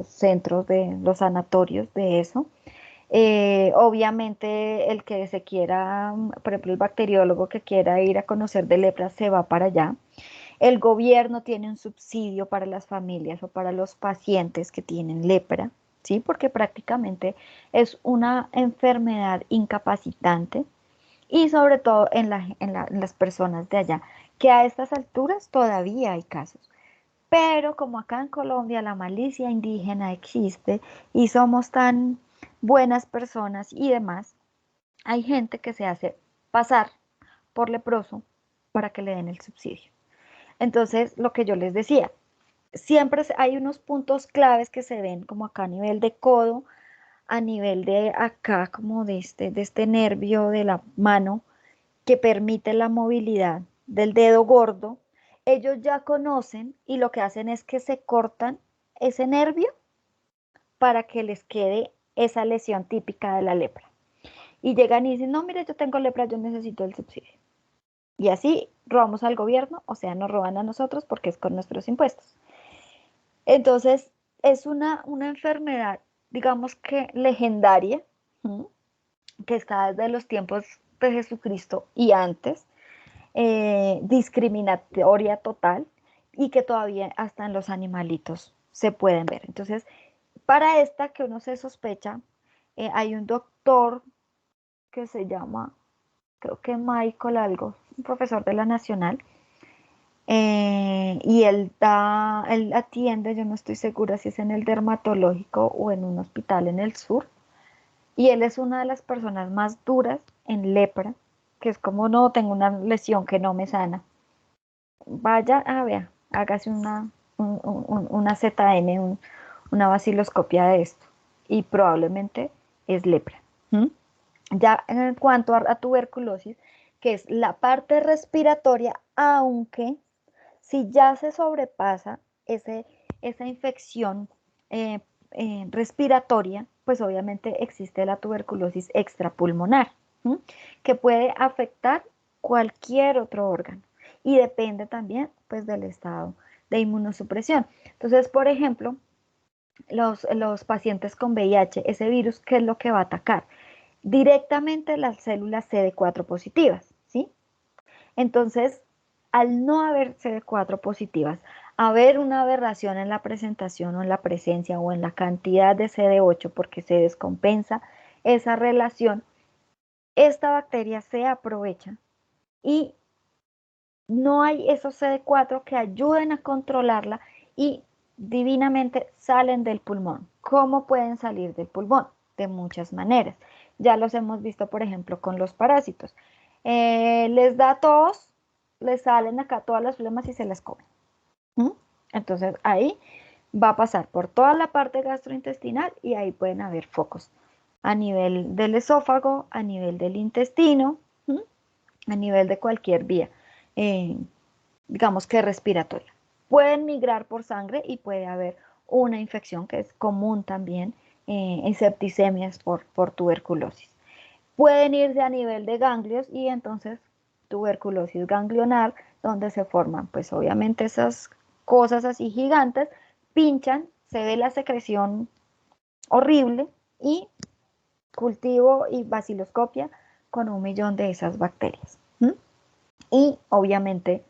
centros de los sanatorios de eso. Obviamente el que se quiera, por ejemplo, el bacteriólogo que quiera ir a conocer de lepra se va para allá. El gobierno tiene un subsidio para las familias o para los pacientes que tienen lepra, ¿sí? Porque prácticamente es una enfermedad incapacitante y sobre todo en las personas de allá, que a estas alturas todavía hay casos. Pero como acá en Colombia la malicia indígena existe y somos tan buenas personas y demás, hay gente que se hace pasar por leproso para que le den el subsidio. Entonces, lo que yo les decía, siempre hay unos puntos claves que se ven como acá a nivel de codo, a nivel de acá como de este nervio de la mano que permite la movilidad del dedo gordo. Ellos ya conocen y lo que hacen es que se cortan ese nervio para que les quede esa lesión típica de la lepra. Y llegan y dicen, no, mire, yo tengo lepra, yo necesito el subsidio. Y así robamos al gobierno, o sea, nos roban a nosotros porque es con nuestros impuestos. Entonces, es una enfermedad, digamos que legendaria, ¿sí? Que está desde los tiempos de Jesucristo y antes, discriminatoria total y que todavía hasta en los animalitos se pueden ver. Entonces, para esta que uno se sospecha, hay un doctor que se llama, creo que Michael algo, un profesor de la Nacional, y él atiende, yo no estoy segura si es en el dermatológico o en un hospital en el sur, y él es una de las personas más duras en lepra, que es como no, tengo una lesión que no me sana. Vaya a ver, hágase una ZN, una vaciloscopia de esto, y probablemente es lepra. ¿Mm? Ya en cuanto a tuberculosis, que es la parte respiratoria, aunque si ya se sobrepasa esa infección respiratoria, pues obviamente existe la tuberculosis extrapulmonar, que puede afectar cualquier otro órgano y depende también pues del estado de inmunosupresión. Entonces, por ejemplo, los pacientes con VIH, ese virus, ¿qué es lo que va a atacar? Directamente las células CD4 positivas, ¿sí? Entonces, al no haber CD4 positivas, haber una aberración en la presentación o en la presencia o en la cantidad de CD8 porque se descompensa esa relación, esta bacteria se aprovecha y no hay esos CD4 que ayuden a controlarla y divinamente salen del pulmón. ¿Cómo pueden salir del pulmón? De muchas maneras. Ya los hemos visto, por ejemplo, con los parásitos. Les da tos, les salen acá todas las flemas y se las comen. Entonces ahí va a pasar por toda la parte gastrointestinal y ahí pueden haber focos a nivel del esófago, a nivel del intestino, a nivel de cualquier vía, digamos que respiratoria. Pueden migrar por sangre y puede haber una infección que es común también en septicemias por tuberculosis. Pueden irse a nivel de ganglios y entonces tuberculosis ganglionar, donde se forman pues obviamente esas cosas así gigantes, pinchan, se ve la secreción horrible y cultivo y baciloscopia con 1.000.000 de esas bacterias. Y obviamente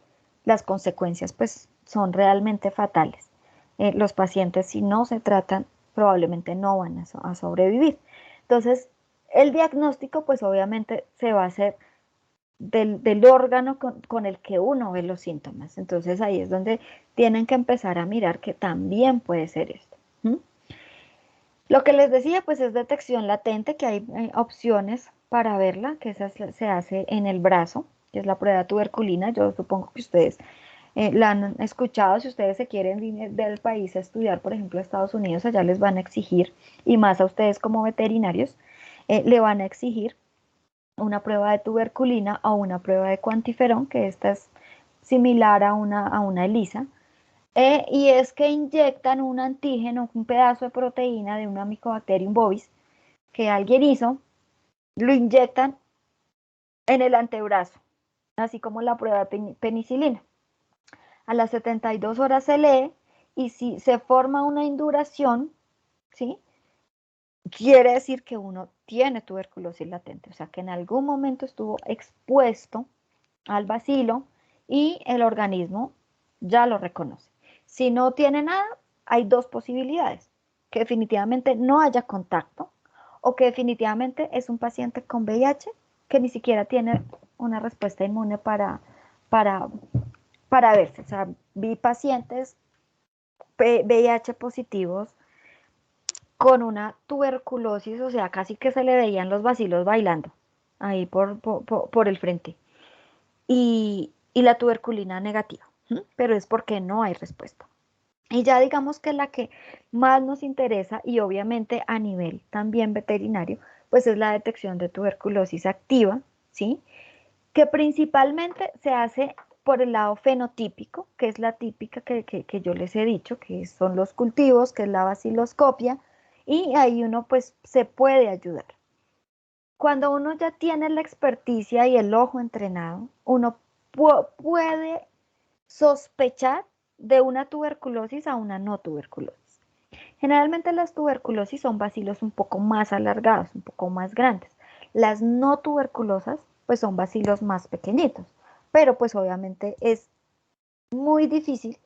las consecuencias pues son realmente fatales. Los pacientes, si no se tratan, probablemente no van a sobrevivir. Entonces, el diagnóstico pues obviamente se va a hacer del órgano con el que uno ve los síntomas. Entonces ahí es donde tienen que empezar a mirar que también puede ser esto. Lo que les decía pues es detección latente, que hay opciones para verla, que esa se hace en el brazo, que es la prueba tuberculina. Yo supongo que ustedes la han escuchado. Si ustedes se quieren ir del país a estudiar, por ejemplo, a Estados Unidos, allá les van a exigir, y más a ustedes como veterinarios, le van a exigir una prueba de tuberculina o una prueba de cuantiferón, que esta es similar a una ELISA, y es que inyectan un antígeno, un pedazo de proteína de una Mycobacterium bovis que alguien hizo, lo inyectan en el antebrazo, así como la prueba de penicilina. A las 72 horas se lee y si se forma una induración, ¿sí? Quiere decir que uno tiene tuberculosis latente, o sea que en algún momento estuvo expuesto al bacilo y el organismo ya lo reconoce. Si no tiene nada, hay dos posibilidades: que definitivamente no haya contacto o que definitivamente es un paciente con VIH que ni siquiera tiene una respuesta inmune para verse. O sea, vi pacientes VIH positivos con una tuberculosis, o sea, casi que se le veían los bacilos bailando ahí por el frente. Y la tuberculina negativa, pero es porque no hay respuesta. Y ya digamos que la que más nos interesa, y obviamente a nivel también veterinario, pues es la detección de tuberculosis activa, ¿sí? Que principalmente se hace por el lado fenotípico, que es la típica que yo les he dicho, que son los cultivos, que es la baciloscopia, y ahí uno pues se puede ayudar. Cuando uno ya tiene la experticia y el ojo entrenado, uno puede sospechar de una tuberculosis a una no tuberculosis. Generalmente las tuberculosis son bacilos un poco más alargados, un poco más grandes. Las no tuberculosas pues son bacilos más pequeñitos, pero pues obviamente es muy difícil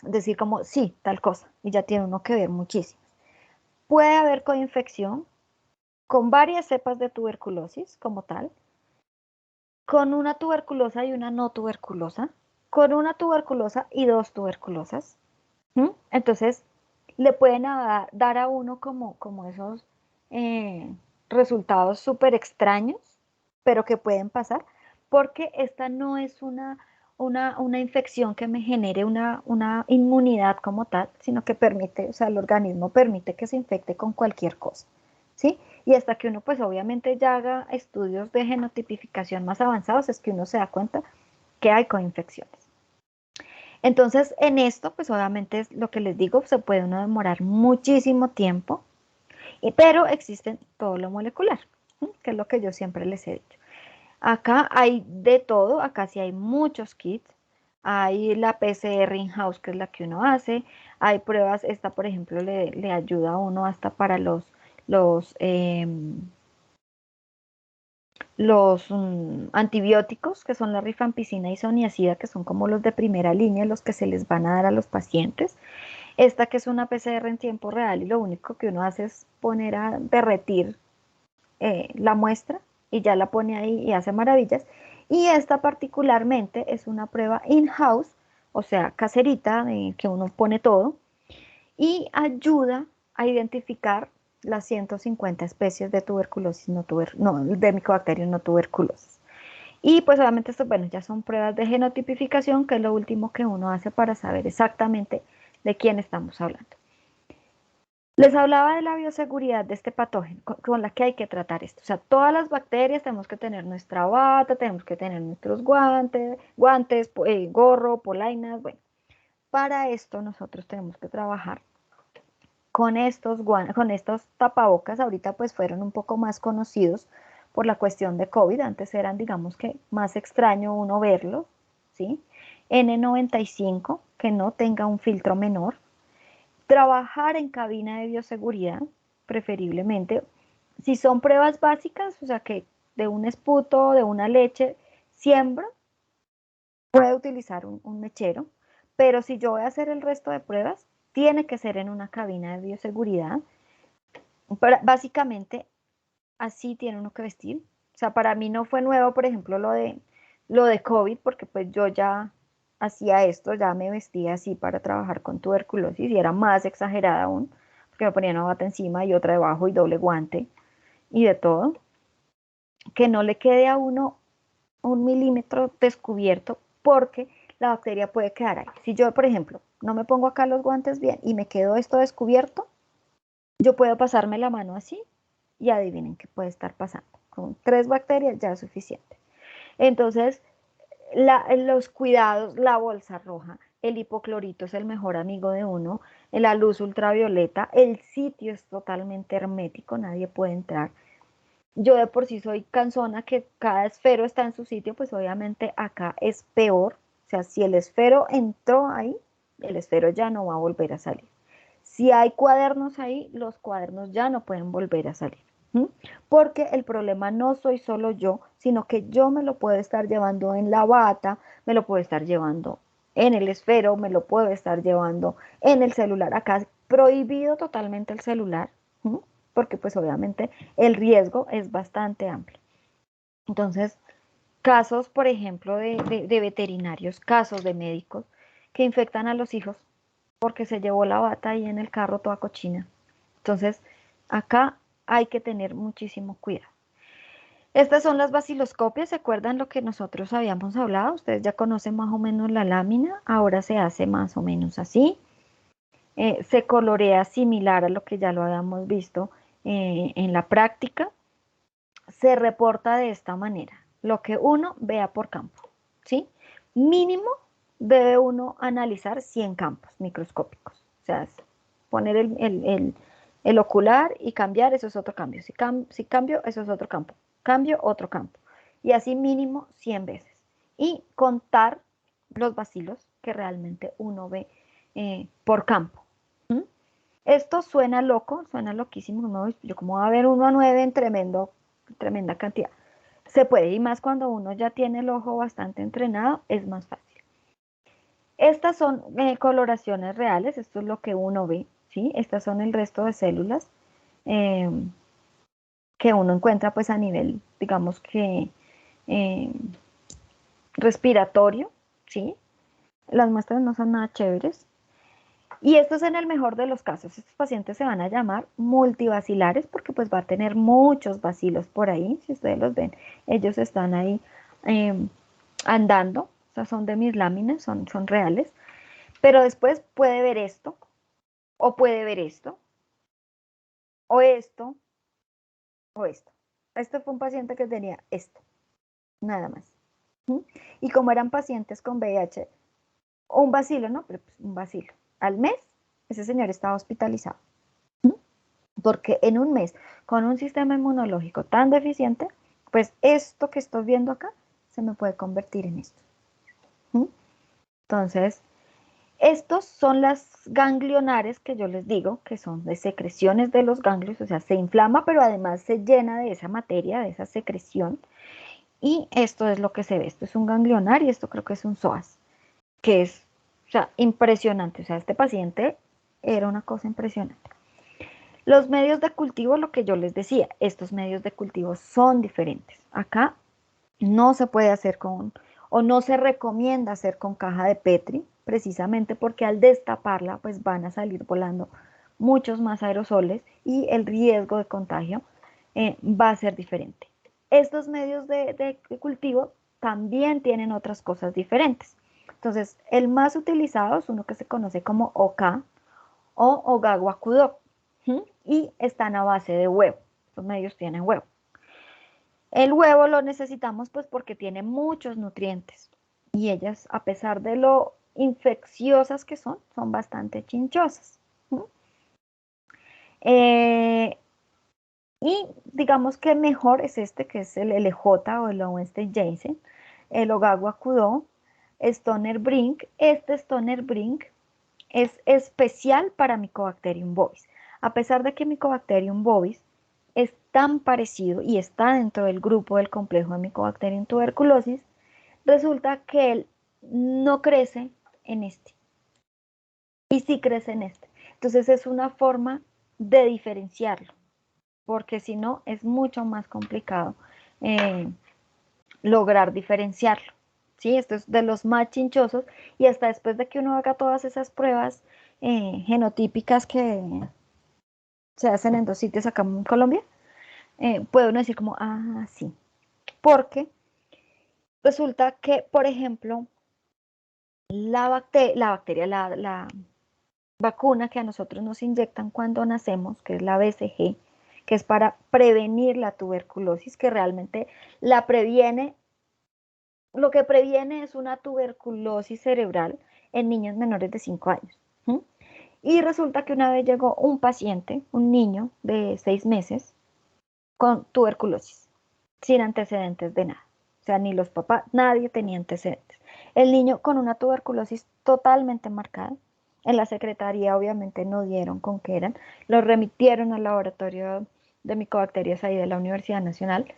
decir como sí, tal cosa, y ya tiene uno que ver muchísimo. Puede haber coinfección con varias cepas de tuberculosis como tal, con una tuberculosa y una no tuberculosa, con una tuberculosa y dos tuberculosas. Entonces, le pueden dar a uno como esos resultados súper extraños, pero que pueden pasar, porque esta no es una infección que me genere una inmunidad como tal, sino que permite, o sea, el organismo permite que se infecte con cualquier cosa, ¿sí? Y hasta que uno, pues obviamente ya haga estudios de genotipificación más avanzados, es que uno se da cuenta que hay coinfecciones. Entonces, en esto, pues obviamente es lo que les digo, se puede uno demorar muchísimo tiempo, pero existen todo lo molecular, ¿sí? Que es lo que yo siempre les he dicho. Acá hay de todo, acá sí hay muchos kits. Hay la PCR in-house, que es la que uno hace. Hay pruebas, esta por ejemplo le ayuda a uno hasta para los, em, los antibióticos, que son la rifampicina y isoniazida, que son como los de primera línea, los que se les van a dar a los pacientes. Esta que es una PCR en tiempo real y lo único que uno hace es poner a derretir la muestra y ya la pone ahí y hace maravillas. Y esta particularmente es una prueba in-house, o sea, caserita, que uno pone todo y ayuda a identificar las 150 especies de tuberculosis no, de Mycobacterium no tuberculosis. Y pues obviamente esto, bueno, ya son pruebas de genotipificación, que es lo último que uno hace para saber exactamente de quién estamos hablando. Les hablaba de la bioseguridad de este patógeno con la que hay que tratar esto. O sea, todas las bacterias tenemos que tener nuestra bata, tenemos que tener nuestros guantes, gorro, polainas. Bueno, para esto nosotros tenemos que trabajar con estos tapabocas. Ahorita pues fueron un poco más conocidos por la cuestión de COVID. Antes eran, digamos que, más extraño uno verlos, ¿sí? N95, que no tenga un filtro menor. Trabajar en cabina de bioseguridad, preferiblemente. Si son pruebas básicas, o sea que de un esputo, de una leche, siembro, puede utilizar un mechero, pero si yo voy a hacer el resto de pruebas, tiene que ser en una cabina de bioseguridad. Básicamente, así tiene uno que vestir. O sea, para mí no fue nuevo, por ejemplo, lo de COVID, porque pues yo ya hacía esto, ya me vestía así para trabajar con tuberculosis y era más exagerada aún, porque me ponía una bata encima y otra debajo y doble guante y de todo. Que no le quede a uno un milímetro descubierto porque la bacteria puede quedar ahí. Si yo, por ejemplo, no me pongo acá los guantes bien y me quedo esto descubierto, yo puedo pasarme la mano así y adivinen qué puede estar pasando. Con 3 bacterias ya es suficiente. Entonces, los cuidados, la bolsa roja, el hipoclorito es el mejor amigo de uno, la luz ultravioleta, el sitio es totalmente hermético, nadie puede entrar. Yo de por sí soy cansona que cada esfero está en su sitio, pues obviamente acá es peor. O sea, si el esfero entró ahí, el esfero ya no va a volver a salir. Si hay cuadernos ahí, los cuadernos ya no pueden volver a salir. ¿Sí? Porque el problema no soy solo yo, sino que yo me lo puedo estar llevando en la bata, me lo puedo estar llevando en el esfero, me lo puedo estar llevando en el celular. Acá es prohibido totalmente el celular. ¿Sí? Porque pues obviamente el riesgo es bastante amplio. Entonces, casos, por ejemplo, de veterinarios, casos de médicos que infectan a los hijos porque se llevó la bata ahí en el carro toda cochina. Entonces, acá hay que tener muchísimo cuidado. Estas son las baciloscopias, ¿se acuerdan lo que nosotros habíamos hablado? Ustedes ya conocen más o menos la lámina, ahora se hace más o menos así. Se colorea similar a lo que ya lo habíamos visto en la práctica. Se reporta de esta manera, lo que uno vea por campo, ¿sí? Mínimo debe uno analizar 100 campos microscópicos, o sea, poner el ocular y cambiar, eso es otro cambio, si cambio, eso es otro campo, cambio, otro campo, y así mínimo 100 veces, y contar los bacilos que realmente uno ve por campo. ¿Mm? Esto suena loco, suena loquísimo, ¿no? Yo como va a ver 1 a 9 en tremenda cantidad. Se puede, y más cuando uno ya tiene el ojo bastante entrenado, es más fácil. Estas son coloraciones reales, esto es lo que uno ve, ¿sí? Estas son el resto de células eh, que uno encuentra pues a nivel, digamos que eh, respiratorio, ¿sí? Las muestras no son nada chéveres. Y esto es en el mejor de los casos. Estos pacientes se van a llamar multibacilares porque pues va a tener muchos bacilos por ahí. Si ustedes los ven, ellos están ahí andando. Estas son de mis láminas, son reales. Pero después puede ver esto, o puede ver esto, o esto, o esto. Este fue un paciente que tenía esto, nada más. ¿Sí? Y como eran pacientes con VIH, o un bacilo, ¿no? Pero pues, un bacilo. Al mes, ese señor estaba hospitalizado. ¿Mm? Porque en un mes, con un sistema inmunológico tan deficiente, pues esto que estoy viendo acá se me puede convertir en esto. ¿Mm? Entonces, estos son las ganglionares que yo les digo, que son de secreciones de los ganglios, o sea, se inflama, pero además se llena de esa materia, de esa secreción. Y esto es lo que se ve. Esto es un ganglionar y esto creo que es un psoas, que es, o sea, impresionante. O sea, este paciente era una cosa impresionante. Los medios de cultivo, lo que yo les decía, estos medios de cultivo son diferentes. Acá no se puede hacer con, o no se recomienda hacer con caja de Petri, precisamente porque al destaparla, pues van a salir volando muchos más aerosoles y el riesgo de contagio va a ser diferente. Estos medios de cultivo también tienen otras cosas diferentes. Entonces, el más utilizado es uno que se conoce como OK o Ogawa-Kudo, y están a base de huevo. Los medios tienen huevo. El huevo lo necesitamos pues porque tiene muchos nutrientes y ellas, a pesar de lo infecciosas que son bastante chinchosas. Y digamos que mejor es este, que es el LJ o el Lowenstein Janssen, el Ogawa-Kudo, Stoner Brink. Este Stoner Brink es especial para Mycobacterium bovis. A pesar de que Mycobacterium bovis es tan parecido y está dentro del grupo del complejo de Mycobacterium tuberculosis, resulta que él no crece en este y sí crece en este. Entonces es una forma de diferenciarlo, porque si no es mucho más complicado lograr diferenciarlo. ¿Sí? Esto es de los más chinchosos y hasta después de que uno haga todas esas pruebas genotípicas que se hacen en 2 sitios acá en Colombia, puede uno decir como, ah, sí, porque resulta que, por ejemplo, la vacuna que a nosotros nos inyectan cuando nacemos, que es la BCG, que es para prevenir la tuberculosis, que realmente la previene, lo que previene es una tuberculosis cerebral en niños menores de 5 años. ¿Mm? Y resulta que una vez llegó un paciente, un niño de 6 meses, con tuberculosis, sin antecedentes de nada. O sea, ni los papás, nadie tenía antecedentes. El niño con una tuberculosis totalmente marcada. En la secretaría obviamente no dieron con qué eran. Lo remitieron al laboratorio de micobacterias ahí de la Universidad Nacional.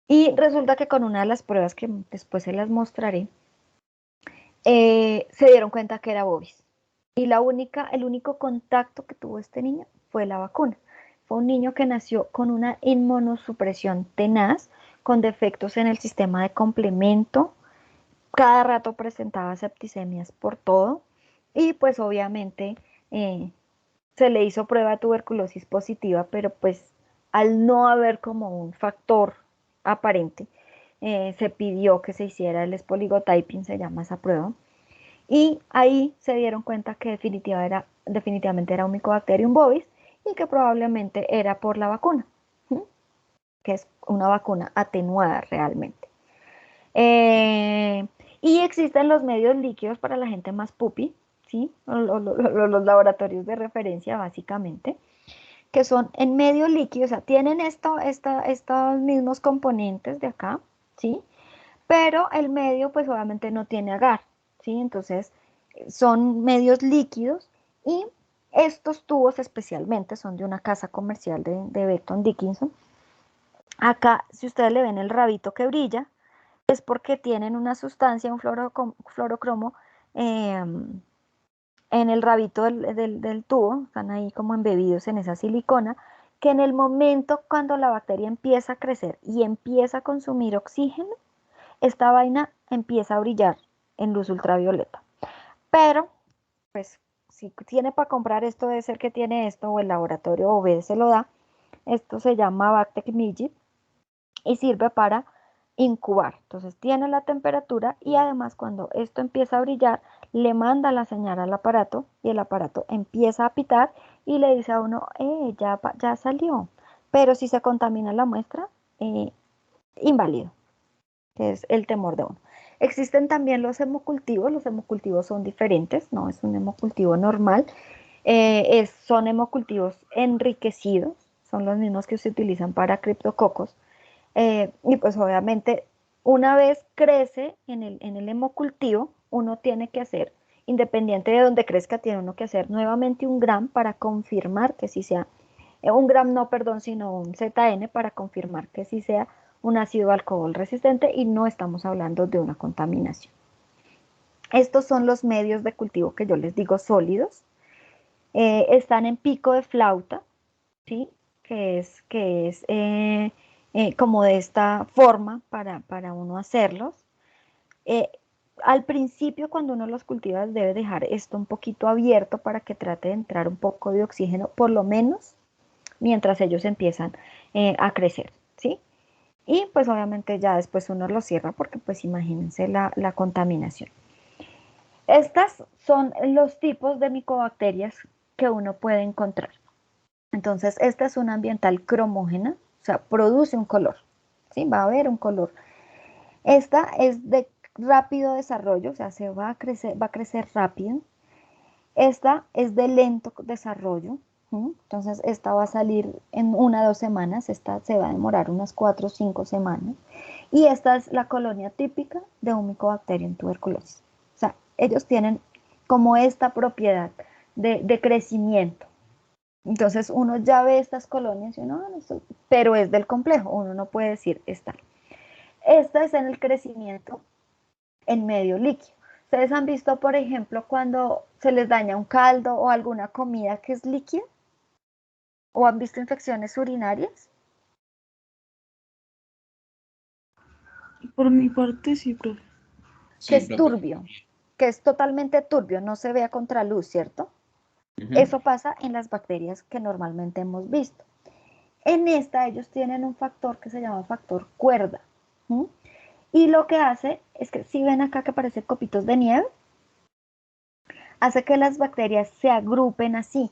Y resulta que con una de las pruebas que después se las mostraré, se dieron cuenta que era bovis. Y el único contacto que tuvo este niño fue la vacuna. Fue un niño que nació con una inmunosupresión tenaz, con defectos en el sistema de complemento. Cada rato presentaba septicemias por todo. Y pues obviamente se le hizo prueba de tuberculosis positiva, pero pues al no haber como un factor aparente, se pidió que se hiciera el spoligotyping, se llama esa prueba. Y ahí se dieron cuenta que definitivamente era un Mycobacterium bovis y que probablemente era por la vacuna, que es una vacuna atenuada realmente. Y existen los medios líquidos para la gente más pupi, ¿sí? Los laboratorios de referencia básicamente, que son en medio líquido, o sea, tienen estos mismos componentes de acá, ¿sí? Pero el medio pues obviamente no tiene agar, ¿sí? Entonces son medios líquidos y estos tubos especialmente son de una casa comercial de Becton Dickinson. Acá, si ustedes le ven el rabito que brilla, es porque tienen una sustancia, un fluorocromo, en el rabito del tubo, están ahí como embebidos en esa silicona, que en el momento cuando la bacteria empieza a crecer y empieza a consumir oxígeno, esta vaina empieza a brillar en luz ultravioleta. Pero, pues, si tiene para comprar esto, debe ser que tiene esto, o el laboratorio OB se lo da. Esto se llama Bactec Migit y sirve para incubar. Entonces tiene la temperatura y además cuando esto empieza a brillar, le manda la señal al aparato y el aparato empieza a pitar y le dice a uno, ya salió. Pero si se contamina la muestra, inválido, que es el temor de uno. Existen también los hemocultivos son diferentes, no es un hemocultivo normal, son hemocultivos enriquecidos, son los mismos que se utilizan para criptococos, y pues obviamente una vez crece en el hemocultivo, uno tiene que hacer, independiente de donde crezca, tiene uno que hacer nuevamente un gram para confirmar que sí sea, un gram no, perdón, sino un ZN para confirmar que sí sea un ácido alcohol resistente y no estamos hablando de una contaminación. Estos son los medios de cultivo que yo les digo sólidos. Están en pico de flauta, ¿sí? Que es como de esta forma para uno hacerlos. Eh, Al principio, cuando uno los cultiva, debe dejar esto un poquito abierto para que trate de entrar un poco de oxígeno, por lo menos mientras ellos empiezan a crecer, ¿sí? Y pues obviamente ya después uno lo cierra porque pues imagínense la contaminación. Estas son los tipos de micobacterias que uno puede encontrar. Entonces, esta es una ambiental cromógena, o sea, produce un color, ¿sí? Va a haber un color. Esta es de rápido desarrollo, o sea, va a crecer rápido. Esta es de lento desarrollo, ¿sí? Entonces, esta va a salir en 1 o 2 semanas, esta se va a demorar unas 4 o 5 semanas. Y esta es la colonia típica de un Mycobacterium tuberculosis. O sea, ellos tienen como esta propiedad de crecimiento. Entonces uno ya ve estas colonias y uno, pero es del complejo, uno no puede decir esta. Esta es en el crecimiento en medio líquido. Ustedes han visto, por ejemplo, cuando se les daña un caldo o alguna comida que es líquida, o han visto infecciones urinarias. Por mi parte, sí, profe. Que Sí, es profe. turbio, que es totalmente turbio, no se ve a contraluz, ¿cierto? Ujú. Eso pasa en las bacterias que normalmente hemos visto. En esta ellos tienen un factor que se llama factor cuerda. ¿Sí? Y lo que hace es que si ven acá que parecen copitos de nieve, hace que las bacterias se agrupen así.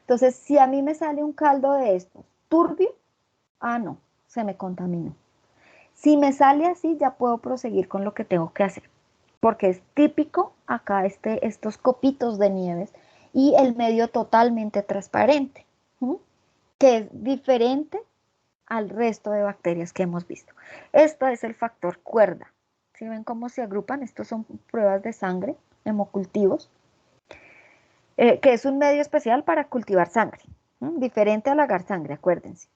Entonces, si a mí me sale un caldo de estos turbio, no, se me contaminó. Si me sale así, ya puedo proseguir con lo que tengo que hacer, porque es típico acá estos copitos de nieves y el medio totalmente transparente, ¿sí? Que es diferente al resto de bacterias que hemos visto. Esto es el factor cuerda. ¿Sí ven cómo se agrupan? Estos son pruebas de sangre, hemocultivos, que es un medio especial para cultivar sangre, diferente al agar sangre, acuérdense,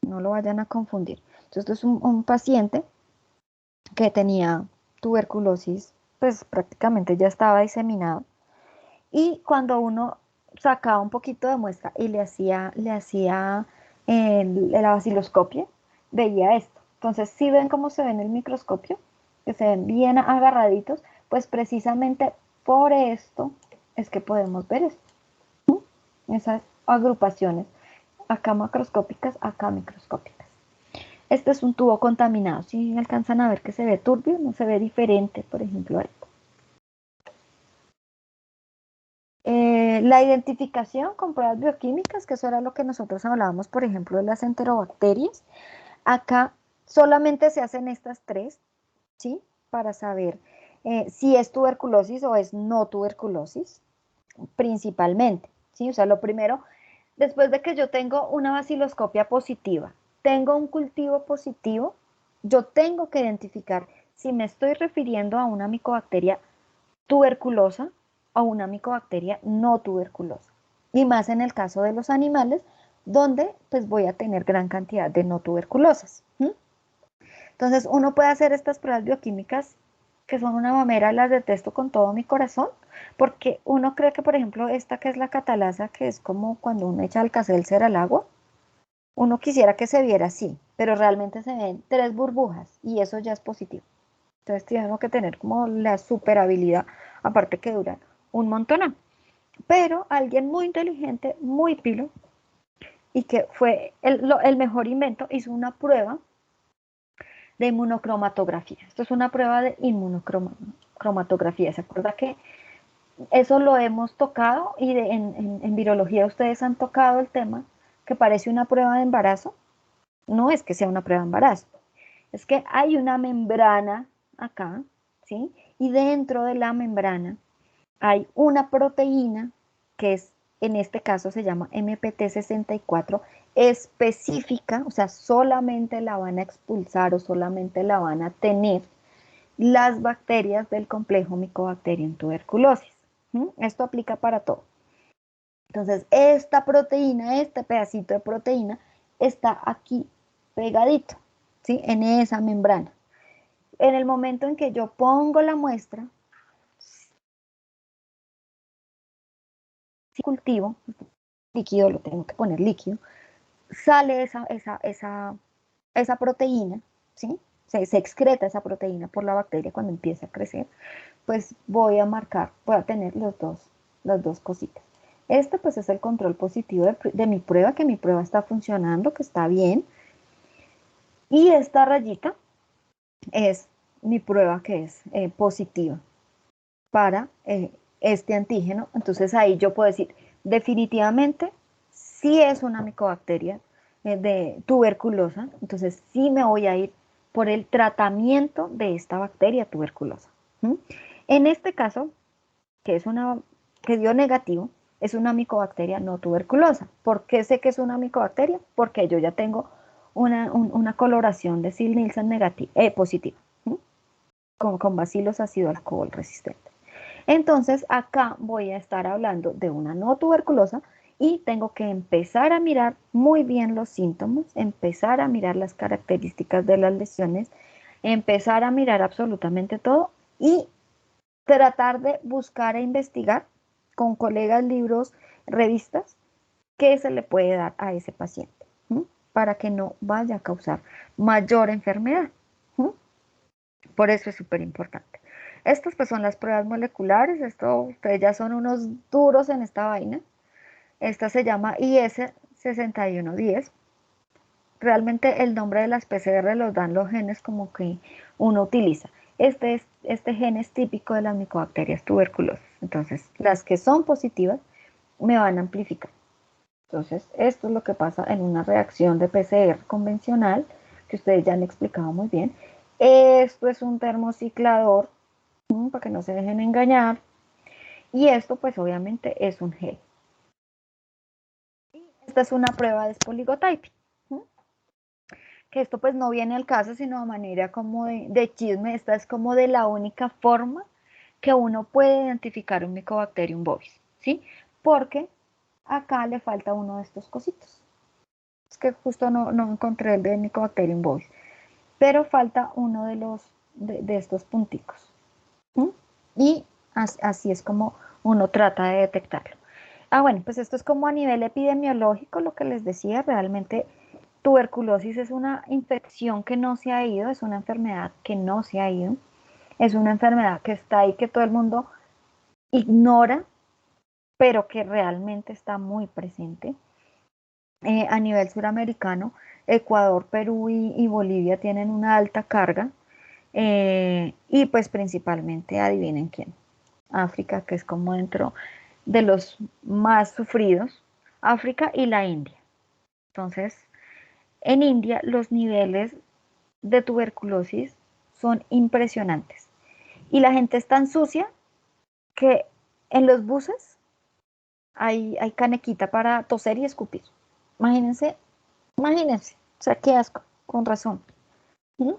no lo vayan a confundir. Entonces, esto es un paciente que tenía tuberculosis, pues prácticamente ya estaba diseminado, y cuando uno sacaba un poquito de muestra y le hacía la vaciloscopia, veía esto. Entonces, si ven cómo se ve en el microscopio, que se ven bien agarraditos, pues precisamente por esto es que podemos ver esto, esas agrupaciones, acá macroscópicas, acá microscópicas. Este es un tubo contaminado. Si alcanzan a ver que se ve turbio, no se ve diferente, por ejemplo, a esto. La identificación con pruebas bioquímicas, que eso era lo que nosotros hablábamos, por ejemplo, de las enterobacterias. Acá solamente se hacen estas tres, ¿sí? Para saber si es tuberculosis o es no tuberculosis, principalmente, ¿sí? O sea, lo primero, después de que yo tengo una vaciloscopia positiva, tengo un cultivo positivo, yo tengo que identificar si me estoy refiriendo a una micobacteria tuberculosa o una micobacteria no tuberculosa. Y más en el caso de los animales, donde pues voy a tener gran cantidad de no tuberculosas. Entonces uno puede hacer estas pruebas bioquímicas que son una mamera, las detesto con todo mi corazón, porque uno cree que, por ejemplo, esta que es la catalasa, que es como cuando uno echa Alka-Seltzer al agua, uno quisiera que se viera así, pero realmente se ven 3 burbujas y eso ya es positivo. Entonces tenemos que tener como la super habilidad, aparte que duran un montón. Pero alguien muy inteligente, muy pilo, y que fue el mejor invento, hizo una prueba de inmunocromatografía. Esto es una prueba de inmunocromatografía. ¿Se acuerda que eso lo hemos tocado y en virología ustedes han tocado el tema que parece una prueba de embarazo? No es que sea una prueba de embarazo, es que hay una membrana acá, ¿sí? Y dentro de la membrana hay una proteína que es, en este caso se llama MPT64, específica, o sea, solamente la van a expulsar o solamente la van a tener las bacterias del complejo Mycobacterium tuberculosis. Esto aplica para todo. Entonces, esta proteína, este pedacito de proteína, está aquí pegadito, ¿sí? En esa membrana. En el momento en que yo pongo la muestra, si cultivo, líquido, lo tengo que poner líquido, sale esa proteína, ¿sí? Se excreta esa proteína por la bacteria cuando empieza a crecer, pues voy a marcar, voy a tener las dos cositas. Este pues es el control positivo de mi prueba, que mi prueba está funcionando, que está bien. Y esta rayita es mi prueba que es positiva para este antígeno. Entonces ahí yo puedo decir, definitivamente, sí es una micobacteria de tuberculosa, entonces sí me voy a ir por el tratamiento de esta bacteria tuberculosa. En este caso, que dio negativo, es una micobacteria no tuberculosa. ¿Por qué sé que es una micobacteria? Porque yo ya tengo una coloración de Sil-Nielsen positiva, con bacilos ácido alcohol resistente. Entonces acá voy a estar hablando de una no tuberculosa y tengo que empezar a mirar muy bien los síntomas, empezar a mirar las características de las lesiones, empezar a mirar absolutamente todo y tratar de buscar e investigar con colegas, libros, revistas, qué se le puede dar a ese paciente, para que no vaya a causar mayor enfermedad. Por eso es súper importante. Estas pues son las pruebas moleculares. Esto, ustedes ya son unos duros en esta vaina. Esta se llama IS6110. Realmente el nombre de las PCR los dan los genes como que uno utiliza. Este gen es típico de las micobacterias tuberculosas. Entonces, las que son positivas me van a amplificar. Entonces, esto es lo que pasa en una reacción de PCR convencional, que ustedes ya han explicado muy bien. Esto es un termociclador, para que no se dejen engañar. Y esto, pues obviamente, es un gel. Y esta es una prueba de Spoligotyping. Que esto pues no viene al caso, sino a manera como de chisme. Esta es como de la única forma que uno puede identificar un Mycobacterium bovis, ¿sí? Porque acá le falta uno de estos cositos. Es que justo no encontré el de Mycobacterium bovis, pero falta uno de estos punticos. Y así es como uno trata de detectarlo. Bueno, pues esto es como a nivel epidemiológico, lo que les decía. Realmente tuberculosis es una infección que no se ha ido, es una enfermedad que no se ha ido, es una enfermedad que está ahí, que todo el mundo ignora, pero que realmente está muy presente. A nivel suramericano, Ecuador, Perú y Bolivia tienen una alta carga, y pues principalmente, adivinen quién, África, que es como dentro de los más sufridos, África y la India. Entonces, en India los niveles de tuberculosis son impresionantes y la gente es tan sucia que en los buses hay canequita para toser y escupir. Imagínense, imagínense, o sea, qué asco, con razón. ¿Mm?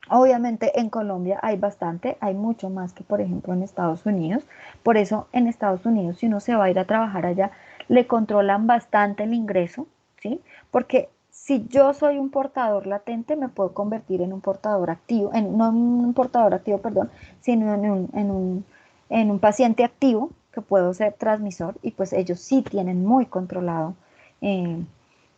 Obviamente en Colombia hay bastante, hay mucho más que por ejemplo en Estados Unidos. Por eso en Estados Unidos, si uno se va a ir a trabajar allá, le controlan bastante el ingreso, ¿sí? Porque si yo soy un portador latente, me puedo convertir en un portador activo, no en un portador activo, perdón, sino en un paciente activo que puedo ser transmisor, y pues ellos sí tienen muy controlado eh,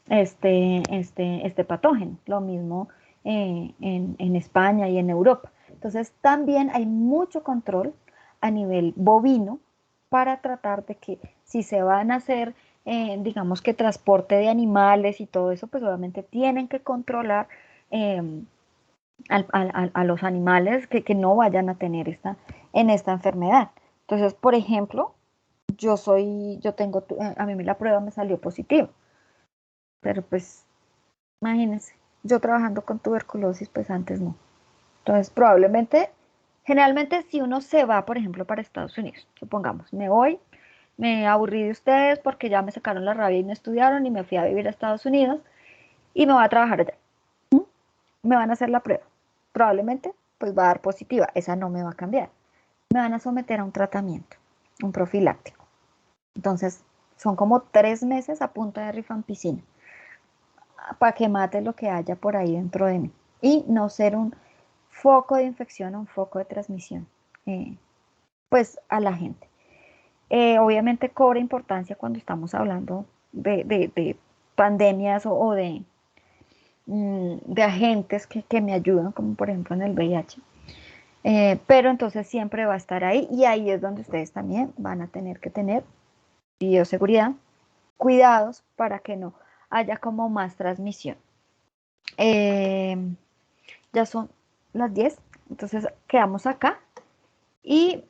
este patógeno. Lo mismo en España y en Europa. Entonces también hay mucho control a nivel bovino para tratar de que si se van a hacer, digamos que transporte de animales y todo eso, pues obviamente tienen que controlar a los animales que no vayan a tener esta enfermedad. Entonces, por ejemplo, a mí la prueba me salió positiva, pero pues imagínense, yo trabajando con tuberculosis, pues antes no. Entonces, probablemente Generalmente si uno se va, por ejemplo, para Estados Unidos, supongamos, me voy, me aburrí de ustedes porque ya me sacaron la rabia y me estudiaron y me fui a vivir a Estados Unidos y me voy a trabajar allá. Me van a hacer la prueba. Probablemente pues va a dar positiva, esa no me va a cambiar. Me van a someter a un tratamiento, un profiláctico. Entonces son como 3 meses a punta de rifampicina para que mate lo que haya por ahí dentro de mí y no ser un foco de infección o un foco de transmisión pues a la gente. Obviamente cobra importancia cuando estamos hablando de pandemias o de agentes que me ayudan, como por ejemplo en el VIH. Pero entonces siempre va a estar ahí y ahí es donde ustedes también van a tener que tener bioseguridad, cuidados para que no haya como más transmisión. Ya son las 10, entonces quedamos acá y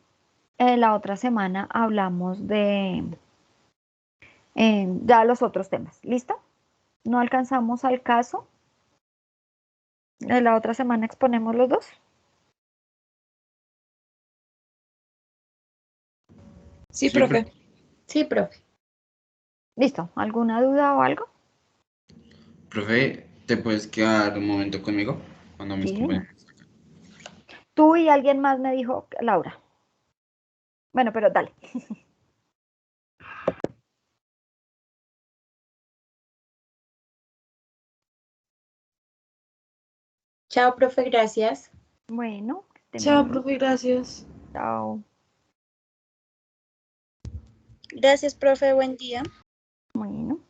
la otra semana hablamos de ya los otros temas. ¿Listo? No alcanzamos al caso. La otra semana exponemos los dos. Sí, Sí, profe. Sí, profe. ¿Listo? ¿Alguna duda o algo? profe, ¿te puedes quedar un momento conmigo cuando mis Sí. compañeros? Tú y alguien más me dijo, Laura. Bueno, pero dale. Chao, profe, gracias. Bueno, que estén Chao, bien. profe, gracias. Chao. Gracias, profe, buen día. Bueno.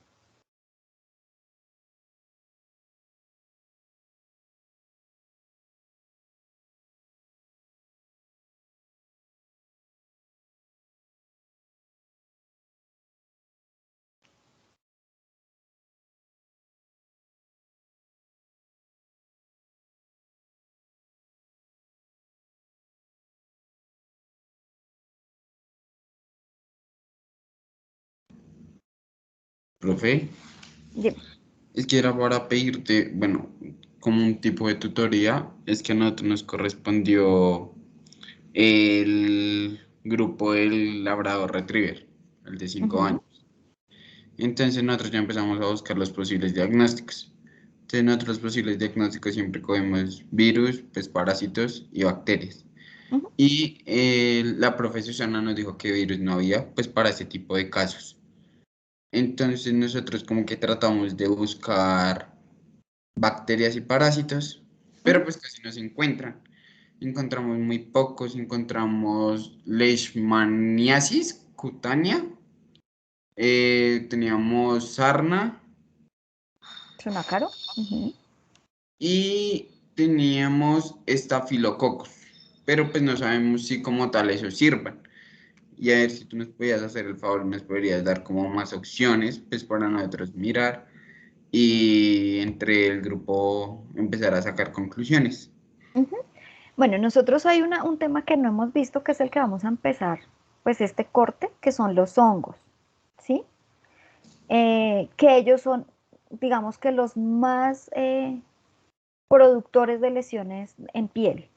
Profe, Dime. es que era para pedirte, bueno, como un tipo de tutoría, es que a nosotros nos correspondió el grupo del Labrador Retriever, el de 5 años. Entonces nosotros ya empezamos a buscar los posibles diagnósticos. Entonces nosotros los posibles diagnósticos siempre cogemos virus, pues parásitos y bacterias. Ujú. Y la profe Susana nos dijo que virus no había, pues para ese tipo de casos. Entonces nosotros como que tratamos de buscar bacterias y parásitos, pero pues casi no se encuentran. Encontramos muy pocos, encontramos leishmaniasis cutánea, teníamos sarna ¿Suena caro? Ujú. y teníamos estafilococos, pero pues no sabemos si como tal eso sirvan. Y a ver si tú nos podías hacer el favor, nos podrías dar como más opciones, pues para nosotros mirar y entre el grupo empezar a sacar conclusiones. Ujú. Bueno, nosotros hay un tema que no hemos visto, que es el que vamos a empezar, pues este corte, que son los hongos, ¿sí? Que ellos son, digamos que los más productores de lesiones en piel.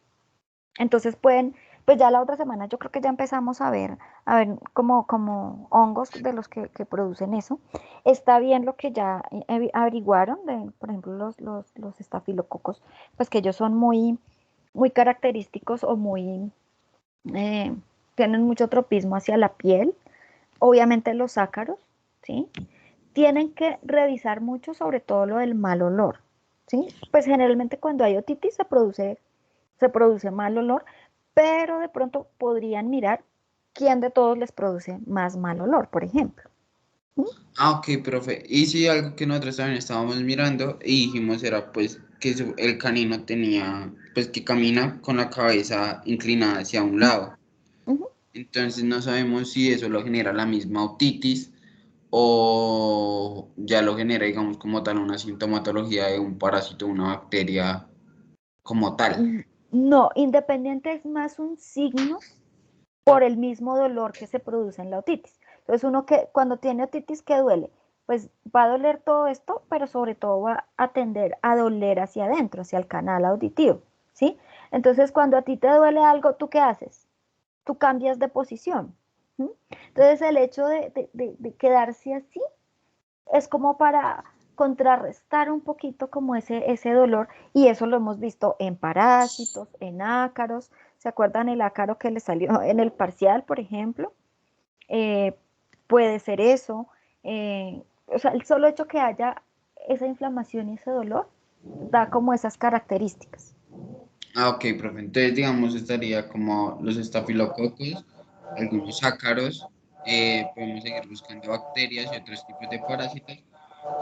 Entonces pueden, pues ya la otra semana yo creo que ya empezamos a ver como hongos de los que producen eso. Está bien lo que ya averiguaron, de, por ejemplo, los estafilococos, pues que ellos son muy característicos o eh, tienen mucho tropismo hacia la piel. Obviamente los ácaros, ¿sí? Tienen que revisar mucho sobre todo lo del mal olor, ¿sí? Pues generalmente cuando hay otitis se produce mal olor, pero de pronto podrían mirar quién de todos les produce más mal olor, por ejemplo. ¿Mm? Ah, ok, profe. Y sí, algo que nosotros también estábamos mirando y dijimos era pues que el canino tenía, pues que camina con la cabeza inclinada hacia un lado. Ujú. Entonces no sabemos si eso lo genera la misma otitis o ya lo genera, digamos, como tal una sintomatología de un parásito, una bacteria como tal. No, independiente es más un signo por el mismo dolor que se produce en la otitis. Entonces uno que cuando tiene otitis, ¿qué duele? Pues va a doler todo esto, pero sobre todo va a tender a doler hacia adentro, hacia el canal auditivo, ¿sí? Entonces, cuando a ti te duele algo, ¿tú qué haces? Tú cambias de posición. ¿Mm? Entonces, el hecho de quedarse así es como para contrarrestar un poquito como ese dolor, y eso lo hemos visto en parásitos, en ácaros. ¿Se acuerdan el ácaro que le salió en el parcial, por ejemplo? Eh, puede ser eso. O sea, el solo hecho que haya esa inflamación y ese dolor da como esas características. Ah, ok, profe. Entonces, digamos, estaría como los estafilococos, algunos ácaros, podemos seguir buscando bacterias y otros tipos de parásitos,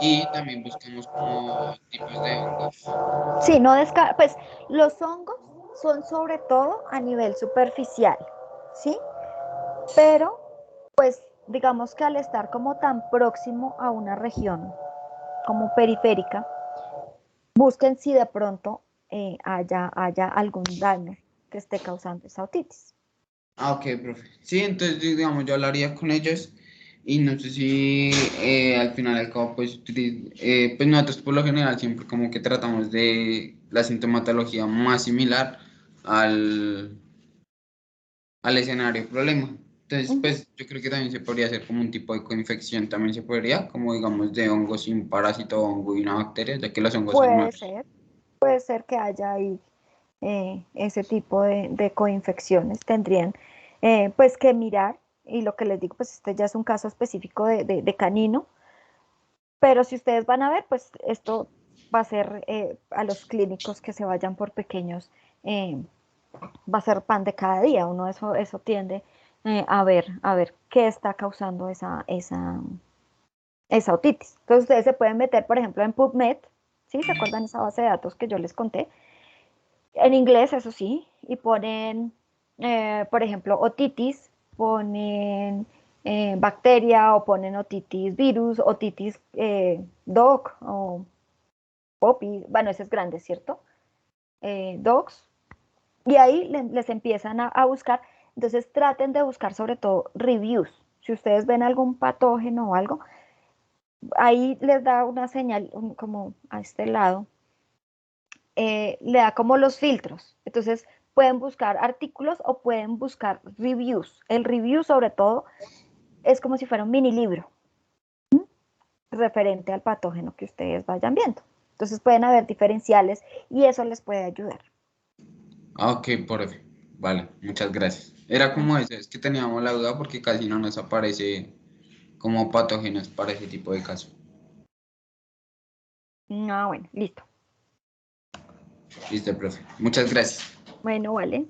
y también buscamos como tipos de hongos. Sí, no pues los hongos son sobre todo a nivel superficial, ¿sí? Pero, pues, digamos que al estar como tan próximo a una región como periférica, busquen si de pronto haya algún daño que esté causando esa otitis. Ah, ok, profe. Sí, entonces, digamos, yo hablaría con ellos y no sé si al final al cabo, pues, pues nosotros por lo general siempre como que tratamos de la sintomatología más similar al, al escenario problema. Entonces, Ujú. pues yo creo que también se podría hacer como un tipo de coinfección, también se podría, como digamos de hongo sin parásito, hongo y una bacteria, ya que los hongos son Puede nuevos. ser, puede ser que haya ahí ese tipo de coinfecciones. Tendrían pues que mirar, y lo que les digo, pues este ya es un caso específico de canino, pero si ustedes van a ver, pues esto va a ser a los clínicos que se vayan por pequeños, eh, va a ser pan de cada día. Uno eso tiende a ver qué está causando esa otitis. Entonces ustedes se pueden meter, por ejemplo, en PubMed, ¿sí? ¿Se acuerdan esa base de datos que yo les conté? En inglés, eso sí, y ponen, por ejemplo, otitis, ponen bacteria, o ponen otitis virus, otitis doc o poppy, bueno, ese es grande, ¿cierto? Docs, y ahí les empiezan a buscar. Entonces traten de buscar sobre todo reviews. Si ustedes ven algún patógeno o algo, ahí les da una señal como a este lado, le da como los filtros. Entonces pueden buscar artículos o pueden buscar reviews. El review sobre todo es como si fuera un mini libro referente al patógeno que ustedes vayan viendo. Entonces pueden haber diferenciales y eso les puede ayudar. Ah, ok, profe. Vale, muchas gracias. Era ¿No? como eso, es que teníamos la duda porque casi no nos aparece como patógenos para ese tipo de casos. Ah, bueno, listo. Listo, profe. Muchas gracias. Bueno, vale.